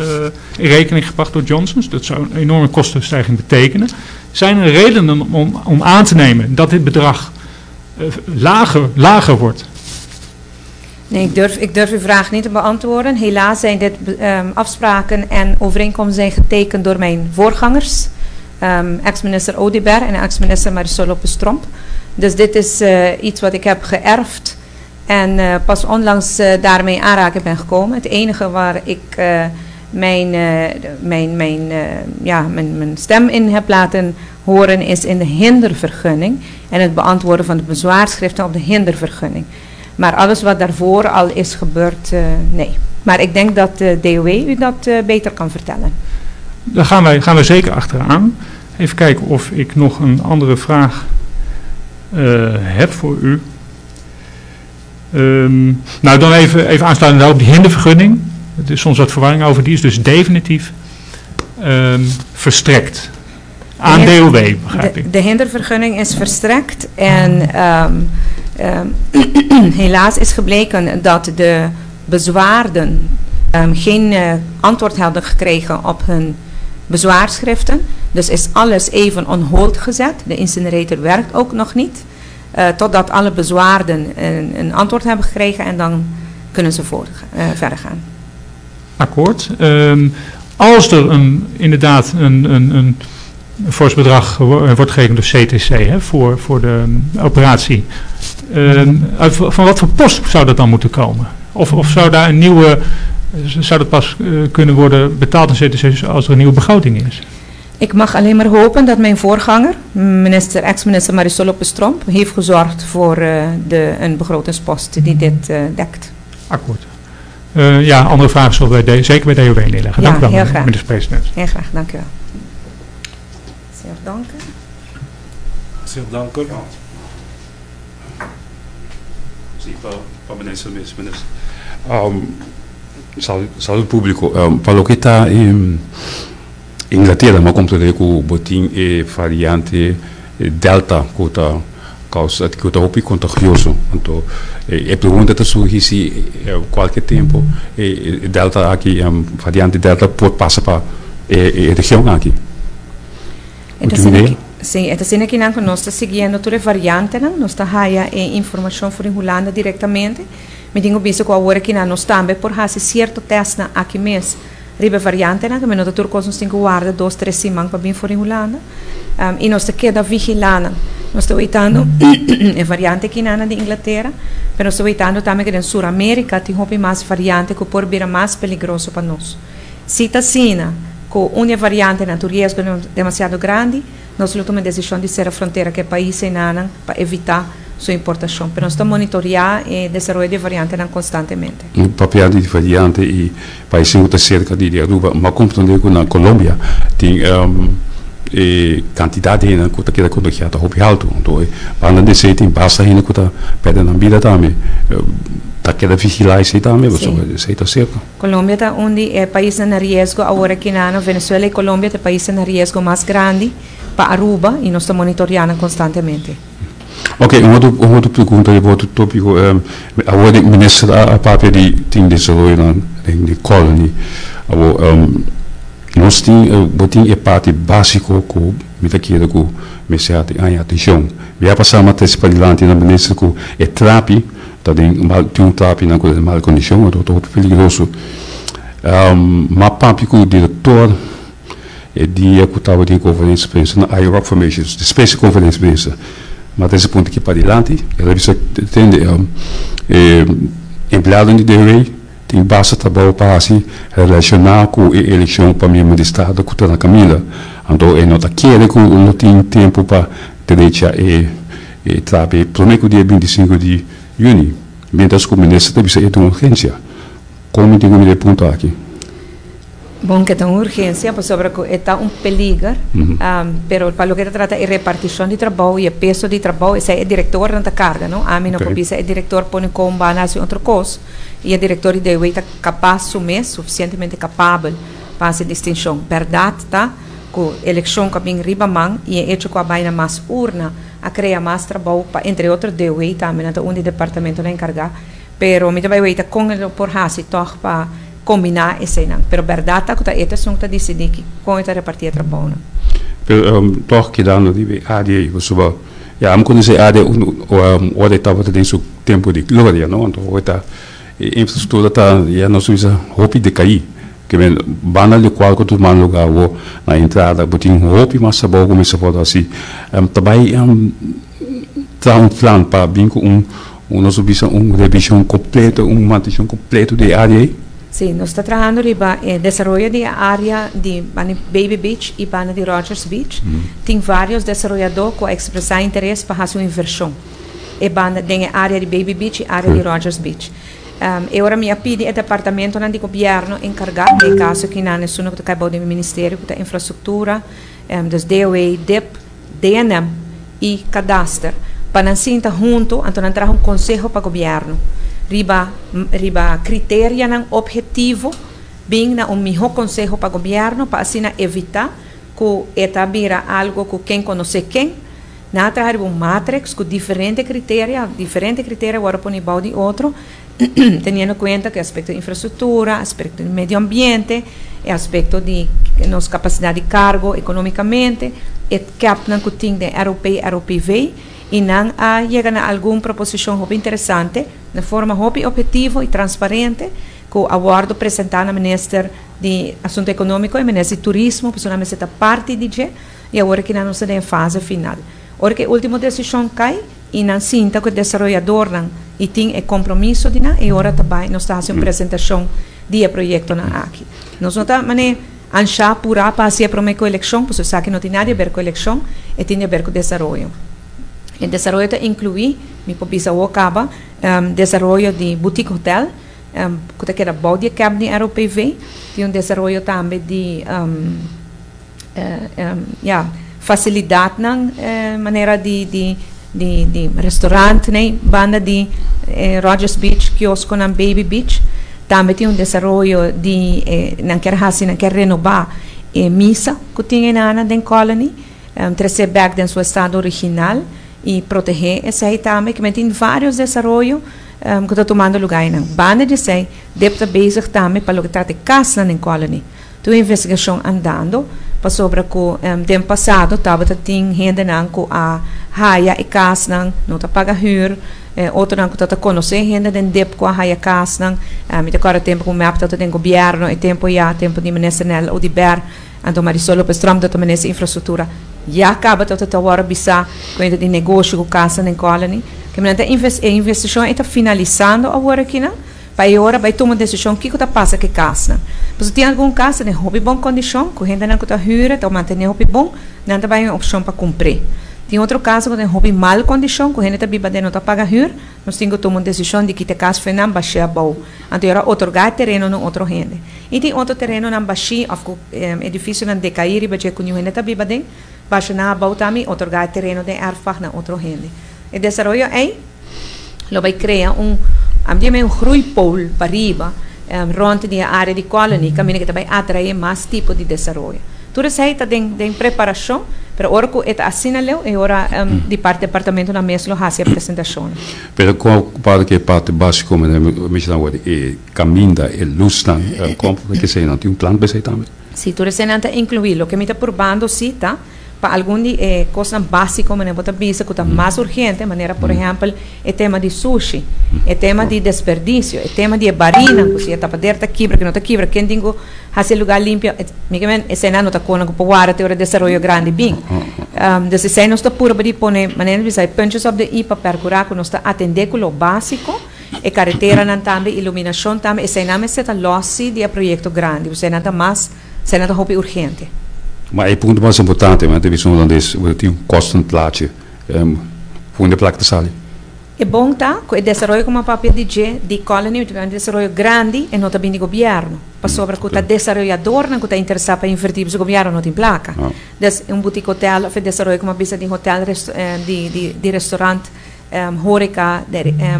in rekening gebracht door Johnson's. Dat zou een enorme kostenstijging betekenen. Zijn er redenen om aan te nemen dat dit bedrag lager wordt?
Nee, ik durf uw vraag niet te beantwoorden. Helaas zijn dit afspraken en overeenkomsten zijn getekend door mijn voorgangers. Ex-minister Audibert en ex-minister Marisol Lopez-Tromp. Dus dit is iets wat ik heb geërfd en pas onlangs daarmee aanraking ben gekomen. Het enige waar ik mijn stem in heb laten horen is in de hindervergunning en het beantwoorden van de bezwaarschriften op de hindervergunning. Maar alles wat daarvoor al is gebeurd, nee. Maar ik denk dat de DOW u dat beter kan vertellen.
Daar gaan we zeker achteraan. Even kijken of ik nog een andere vraag heb voor u. Nou, dan even aansluiten op die hindervergunning. Er is soms wat verwarring over. Die is dus definitief verstrekt. Aan DOW, begrijp ik.
De hindervergunning is verstrekt en helaas is gebleken dat de bezwaarden geen antwoord hadden gekregen op hun bezwaarschriften. Dus is alles even on hold gezet. De incinerator werkt ook nog niet. Totdat alle bezwaarden een antwoord hebben gekregen en dan kunnen ze verder gaan.
Akkoord. Als er inderdaad een fors bedrag wordt gegeven door CTC voor de operatie, van wat voor post zou dat dan moeten komen? Of zou daar een nieuwe, zou dat pas kunnen worden betaald aan CTC als er een nieuwe begroting is?
Ik mag alleen maar hopen dat mijn voorganger, ex-minister Marisol Lopez-Tromp, heeft gezorgd voor een begrotingspost die dit dekt.
Akkoord. Ja, andere vragen zullen wij zeker bij DOW neerleggen.
Ja,
dank u wel,
heel graag.
minister-president.
Heel graag, dank u wel. Zeer dank.
Zeer dank u.
Sim, para minister. Saúde público. Para o que está em Inglaterra, mas como tu com botin e variante Delta, que está muito contagioso. Então, a pergunta está surgindo qualquer tempo. Delta aqui, variante Delta pode passar para a região aqui.
Sim, esta cena aqui nós estamos seguindo toda a variante, nós estamos a informação por Holanda diretamente. Me tenho visto que agora aqui nós também por fazer certo teste aqui mesmo, riba variante, que nós todos nós temos que guardar 2-3 semanas para vir por Holanda. E nós estamos queda vigilando. Nós estamos evitando a variante aqui na de Inglaterra, mas nós estamos evitando também que em Sul-América tem mais variante que pode vir mais perigoso para nós. Se está assim, com uma variante na risco demasiado grande, nós tomamos a decisão de ser a fronteira que o país enana para evitar sua importação. Mas nós estamos monitoreando e desenvolvendo de variante constantemente.
O papel de variante e país que está cerca de Aruba, mas como também na Colômbia tem quantidade de que está contagiada muito alto. Então, para não dizer tem basta ainda que está perdendo a vida também. Está queda vigilar isso também, você está cerca.
Colômbia está onde é país na risco agora aqui na Venezuela e Colômbia é país na risco mais grande para Aruba e nós estamos monitoreando constantemente.
Ok, uma outra pergunta de outro tópico. Agora, o ministro a papel de desenvolvimento de colônia, nós temos a parte básica que me queira que me seja em atenção. Vai passar uma tese para adiante na ministra que é terapia, tem terapia na mal condição, é muito perigoso. Mas papi que o diretor é dia que estava de conferência de imprensa na IROC Formations, de Space Conferência de imprensa. Mas desse ponto aqui para adiante, ela entende empregado de DOW tem bastante trabalho para se relacionar com a eleição para membro de Estado que está na caminho. Então, ele não está querendo que não tem tempo para direita e trabalhar. Primeiro dia 25 de junho, mientras que o ministro deve ser de uma urgência. Como tem que me apontar aqui?
Bom, que tem uma urgência, porque sobre que está peligro, mas para o que trata é repartição de trabalho e peso de trabalho, esse é o diretor da carga, não? A mim não pode ser o diretor põe com base em outra coisa, e o diretor deve estar capaz, suficientemente capaz para essa distinção. Verdade, tá? Que a eleição que vem riba man e é hecho com a baina mais urna, a criar mais trabalho, entre outros DOW também, então onde o departamento não encarga, pero me vai ver com ele por hasi toch para combinar esse não, pero verdade é que a eta são que decide que com esta repartir trabalho.
Pero toch que dá no de AD, você vai, já me conhece AD, o AD estava dentro do tempo de glória, não? Então o eta infraestrutura tá, já não se roupa de cair, que vem banal de qual que tu manda lugar o na entrada, botin roupa mas sabor como se pode assim, também tá plano para bem com nosso visão revisão completa, manutenção completa de área.
Sí, nos está trabajando riba desarrollo de área de Baby Beach y de Rogers Beach. Tem vários desarrolladores que expressar interesse para fazer uma inversão. E tem a área de Baby Beach e a área de Rogers Beach. Agora me pedi o departamento do governo encarregado, em caso que não nessuno que acabou do Ministério da Infraestrutura, dos DOE, DEP, DNM e Cadastro, para assim junto, então entrar um conselho para o governo. Riba critério não objetivo bem na melhor conselho para o governo para assim evitar que eta vira algo que quem conhece quem na trazer um matrix com diferente critério agora põe bal de outro tendo em conta que aspecto de infraestrutura, aspecto do meio ambiente, aspecto de nossa capacidade de cargo economicamente, e captam que tem de ROPV e não chega a alguma proposição interessante, de forma objetiva e transparente, que o aguardo apresentar na Ministério de Assunto Econômico e Ministério de Turismo, personalmente esta parte de e agora que não está em fase final. Agora que a última decisão cai, e não sinta que o desenvolvedor e tem compromisso de e agora também nós estamos fazendo apresentação de projeto aqui. Nós não estamos ancha pura para fazer para uma eleição, porque sabe que não tem nada a ver com a eleição, e tem a ver com o desenvolvimento. O desenvolvimento inclui, me popisa o acaba, desenvolvimento de boutique hotel, que era body cab de ROPV, tem desenvolvimento também de facilidade na maneira de restaurante, né, banda de Rogers Beach, quiosco na Baby Beach, também tem desenvolvimento de não quer renovar missa que tinha na Colony, trazer back em seu estado original e proteger esse aí também, que tem vários desenvolvimentos que está tomando lugar na banda de sei, deve estar bezig também para o que trata de casa na Colony. Tem investigação andando, para sobre que tempo passado estava tem gente não que a haia e casa não está paga huur, outro não que está conhecer gente den dep com a haia casa não, me decora tempo com o map está tem governo e tempo de ministério ou de ber, então Marisol Lopes Trump está também nessa infraestrutura, já acaba está agora bisa com de negócio com casa na Colony, que me a investigação está finalizando agora aqui não. Para agora vai tomar decisão o que está passa que casa. Mas tem algum caso de hobby bom condição, que a gente não está hura, está mantendo hobby bom, não está uma opção para cumprir. Tem outro caso que tem hobby mal condição, que a gente está bibando não está paga hura, nós temos que tomar decisão de que te caso foi não baixar bom. Então agora otorgar terreno no outro gente. E tem outro terreno não baixar, ou edifício não decair e baixar com a gente está bibando, baixa na bom também otorgar terreno de erfach na outro gente. E desenvolvimento aí, lo vai criar abbiamo un groeipol para riba rond de área de colony, caminho que também atrai mais tipo de desenvolvimento. Tudo isso aí está em preparação, mas agora que está assinalado e agora de parte do departamento na mesa faz a apresentação.
Pero qual parte que parte básico, me chama de caminho e luz como que sei não tem plano para isso também.
Sim, tudo isso não está incluído, o que me está probando sim, tá? Para algumas coisas básicas, como eu visa que está mais urgente, de maneira, por exemplo, o tema de sushi, o tema de desperdício, o tema de barina, que se está para dentro, quebra, que não está quebra, quem tem que fazer lugar limpo, esse não está com o power, tem o desenvolvimento grande, bem. Desse sei, não está pura para poner, maneira de dizer, punches of the I para percurar, que não está atender com o básico, e carretera não também, iluminação também, esse não está lossi de projeto grande, você não está mais, você não está urgente.
Maar het punt was important, want we zullen dan we een kostenplaatje voor de plek te sali.
É bom tá, que o desenvolvimento como papel de colony, um desenvolvimento grande e não também de governo. Para sobre que o desenvolvedor não está interessado em invertir, o governo não tem placa. Então, boutique hotel, o desenvolvimento como bisa de hotel, de restaurante, horeca,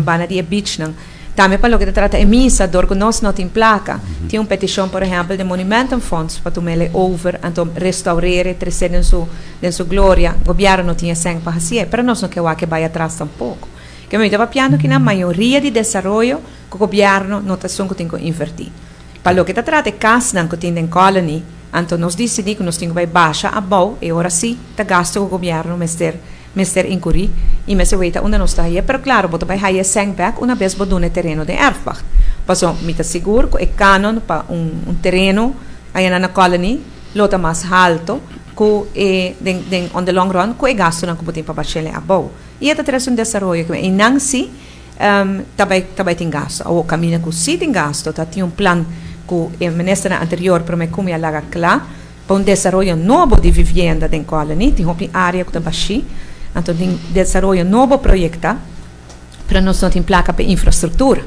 bana de beach não. Também para o que trata de missa, dor que nós não tem placa. Tem uma petição, por exemplo, de Monumentum Funds para tomar ele over, então restaurar, trazer em sua glória. O governo não tinha sangue para fazer, mas nós não queremos que vai atrás tampouco. Que eu estava pensando que na maioria de desenvolvimento, o governo não está só que tem que invertir. Para o que trata de casa que tem em colony, então nós decidimos que nós temos que baixar a boa e agora sim, está gasto o governo Mr. Incurie, e me se veita onde nós está aí, pero claro, botar vai haia sangback uma vez botar no terreno de erfbach. Passou, me está seguro que é canon para terreno aí na colony, lota mais alto, que on the long run, que é gasto não que botar para baixar a boa. E esta traz desenvolvimento que e não se também tem gasto. O caminho que sim tem gasto, tem plan que o ministro anterior prometeu a laga claro para desenvolvimento novo de vivienda em colônia, tem uma área que está baixa, então tem desenvolvimento novo projeto para nós não ter placa para infraestrutura.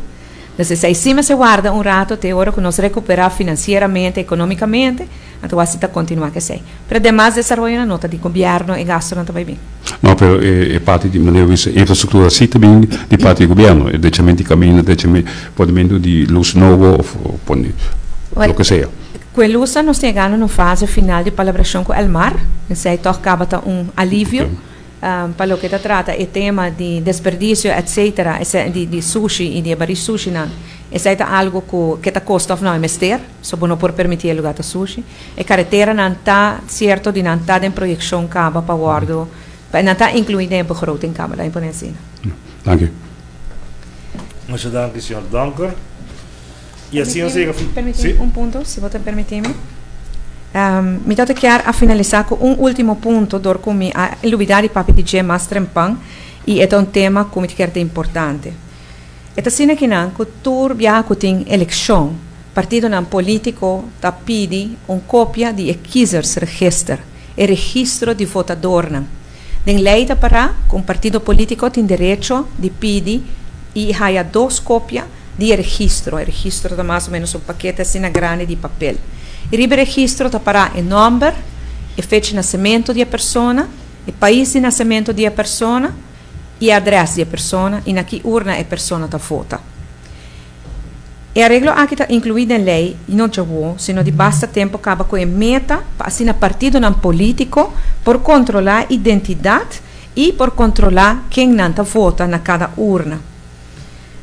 Então, se cima se guarda rato, até hora que nós recuperar financeiramente, economicamente, então assim está continuar que sei. Para demais desenvolvimento, a nota de governo e gasto não está bem.
Não, pero é parte de maneira infraestrutura sim também de parte do governo, é de caminho, podimento de luz novo ou o que seja.
Com a luz nós chegamos na fase final de palabração com o mar, então acaba alívio. Para o que trata o tema de desperdício, etc., de sushi e de abrir sushi, esse é algo que está custa não é mestre, só não pode permitir lugar de sushi. E carretera não está certo de não estar em projeção caba para guardo, não está incluída em begroting caba, da imponência.
Dank u.
Muito dank, senhor Danker. E assim eu sei
que ponto, se você permitir-me. Me dá a finalizar com último ponto, dor com a illuminare papi di G. Mastrempan, e é tema que é importante. É assim que não, que tur biaco tem eleição, partido não político tá pede cópia de Ekizers register, e registro de votador não. Den lei para com partido político tem direito de pedir e há 2 cópias de registro. O registro dá mais ou menos paquete assim grande de papel. E o registro está para o nome, a fecha de nascimento da pessoa, o país de nascimento da pessoa e a adressa da pessoa, e na que urna a pessoa está vota. E a regra aqui está incluída na lei, e não é bom, senão de basta tempo acaba com a meta, assim a partido não político, por controlar a identidade e por controlar quem não está vota na cada urna.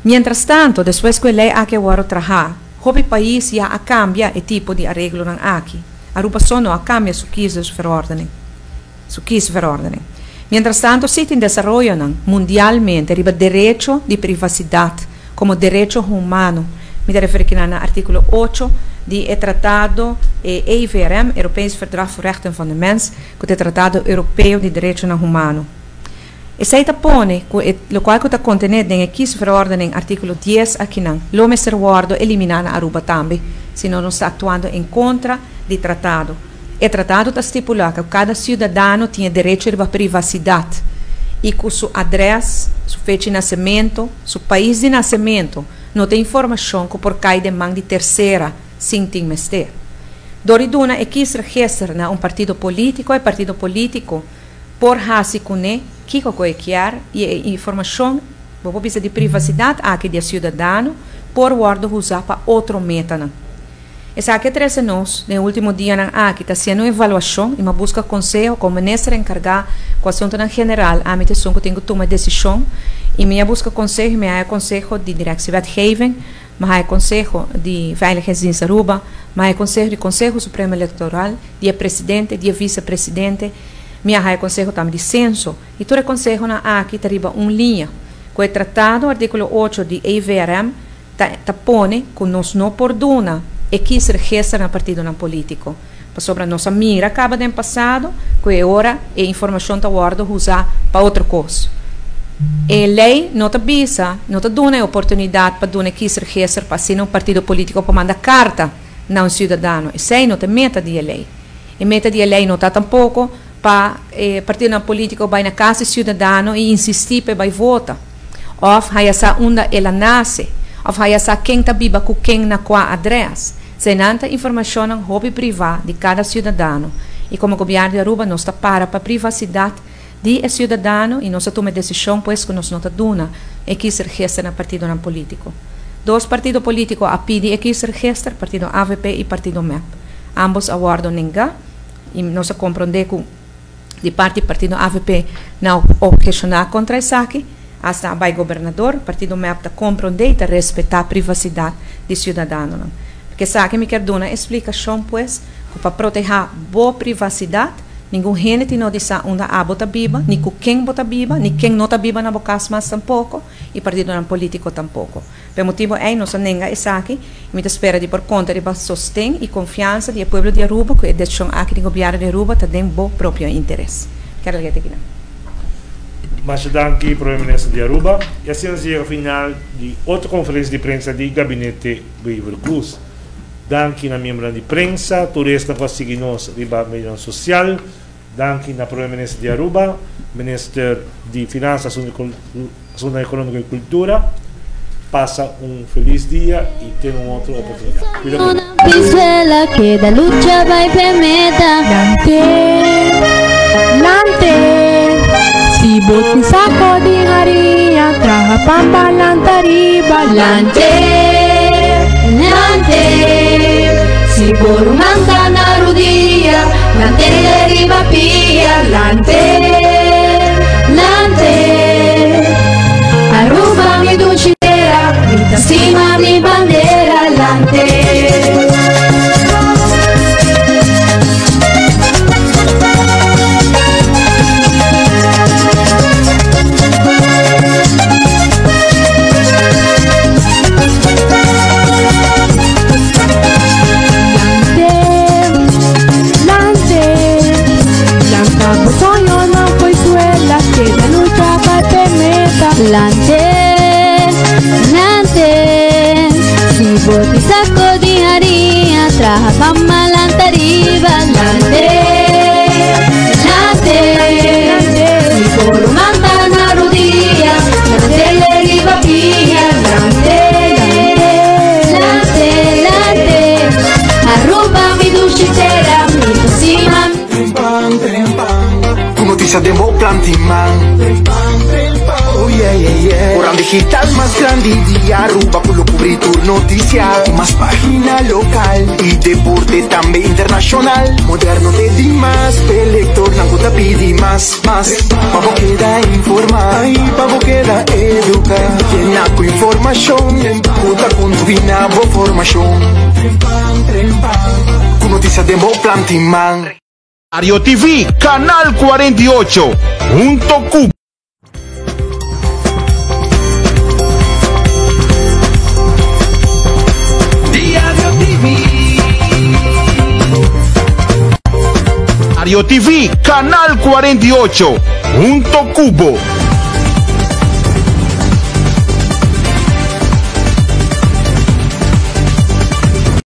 Mientras tanto, depois que a lei aqui agora trabalhar, o país já cambia o tipo de arreglo aqui. A Aruba só não cambia su verordening. Mientras tanto, se tem desenvolvimento mundialmente o direito de privacidade como direito humano. Me refiro ao artigo 8 do Tratado EIVRM, Europees Verdrag voor Rechten van de Mens, que é o Tratado Europeu de Direitos Humanos. E se pone, o qual está contenido em verordening artigo 10 aqui não, lo messer guardo eliminar a Aruba também, se não está atuando em contra do tratado. O tratado está estipulado que cada cidadão tem direito à privacidade e com sua adressa, sua fecha de nascimento, seu país de nascimento, não tem informação que por cai de mão de terceira, sem ter mestre. Doriduna é que registra na partido político, e partido político por hasi kune kiko ko ekiar e informação bobo bisa de privacidade aqui de cidadão por guardo usar para outro meta. Essa aqui traz nós no último dia aqui está sendo uma avaliação e uma busca conselho com o ministro encarregado com o assunto em geral a mim que tenho que tomar decisão e minha busca conselho me é conselho de diretiewetgeving, mas é conselho de veiligheidsdienst Aruba, mas é conselho supremo eleitoral, de presidente, de vice-presidente. Minha raia conselho também de censo, e todo conselho na aqui está linha, com o tratado, artigo 8 de EIVRM, pone que nós não perdona e que se registra na partido não político. Sobre a nossa mira, acaba de passado, que é hora e informação está guarda usar para outra coisa. E lei não te avisa, não te dá a oportunidade para dar que se registra para ser um partido político para mandar carta a um cidadão. E sei não te meta de lei. E meta de lei não está tampouco para partido político vai na casa cidadão e insistir para vai votar. Ou vai essa onda ela nasce, ou vai essa quem está viva com quem na qual adressa. Sem tanta informação no hobby privado de cada cidadão. E como governo de Aruba nós está para a privacidade de cidadão e nós tomamos decisão pois que nós não está dando e que se registra no partido não político. 2 partidos políticos a pedir que se registra, partido AVP e partido MEP. Ambos aguardam ninguém e nós compreendemos que de parte do partido AVP não questionar contra isso aqui, hasta vai governador, partido MEP está compreender e respeitar a privacidade do cidadão. Porque isso aqui me quer dar uma explicação, pois, para proteger boa privacidade, ninguém gente não diz onde a bota biba, nem com quem bota biba, nem quem não está biba na boca mas tampouco, e partido não político tampouco. Por motivo é nós nenga isso aqui, e me espera de por conta de sostém e confiança do povo de Aruba, que a decisão aqui do governo de Aruba está dentro do próprio interesse. Quero ler aqui.
Mas danke, Primeiro-Ministro de Aruba. E assim nós chegamos ao final de outra conferência de prensa do Gabinete Weaver Cruz. Danke na membro de prensa, turista que conseguir nos riba mediante social. Danke na Primeiro-Ministro de Aruba, Ministro de Finanças, Assuntos Econômicos e Cultura. Passa feliz dia e tem outra oportunidade.
Una pistola que da lucha va y meta.
Lante, si botin saco di harina, traja pampa lantariba.
Lante, si por manta na rodilla, lante le riba pia. Lante, Aruba mi dulcitera, mi stima mi bandera. Lante. Lante, si boti saco di harina, traja pampa lantariba. Lante, si por manta na rodilla, lante le riba pia. Lante, Aruba mi dulcitera, mi cocina.
Tu noticia de Mo Plantiman. Oh yeah. Orang digital más grande de Aruba, por lo cubrir tu noticia. Más página local y deporte también internacional. Moderno de Dimas, elector, nanguta pidi más. Pavo queda informar, ay, pavo queda educar. Llena con información, en puta con tu vinabo formación. Tu noticia de Mo Plantiman.
Diario TV, Canal 48, junto Cuba. Diario TV, Canal 48, junto Cubo.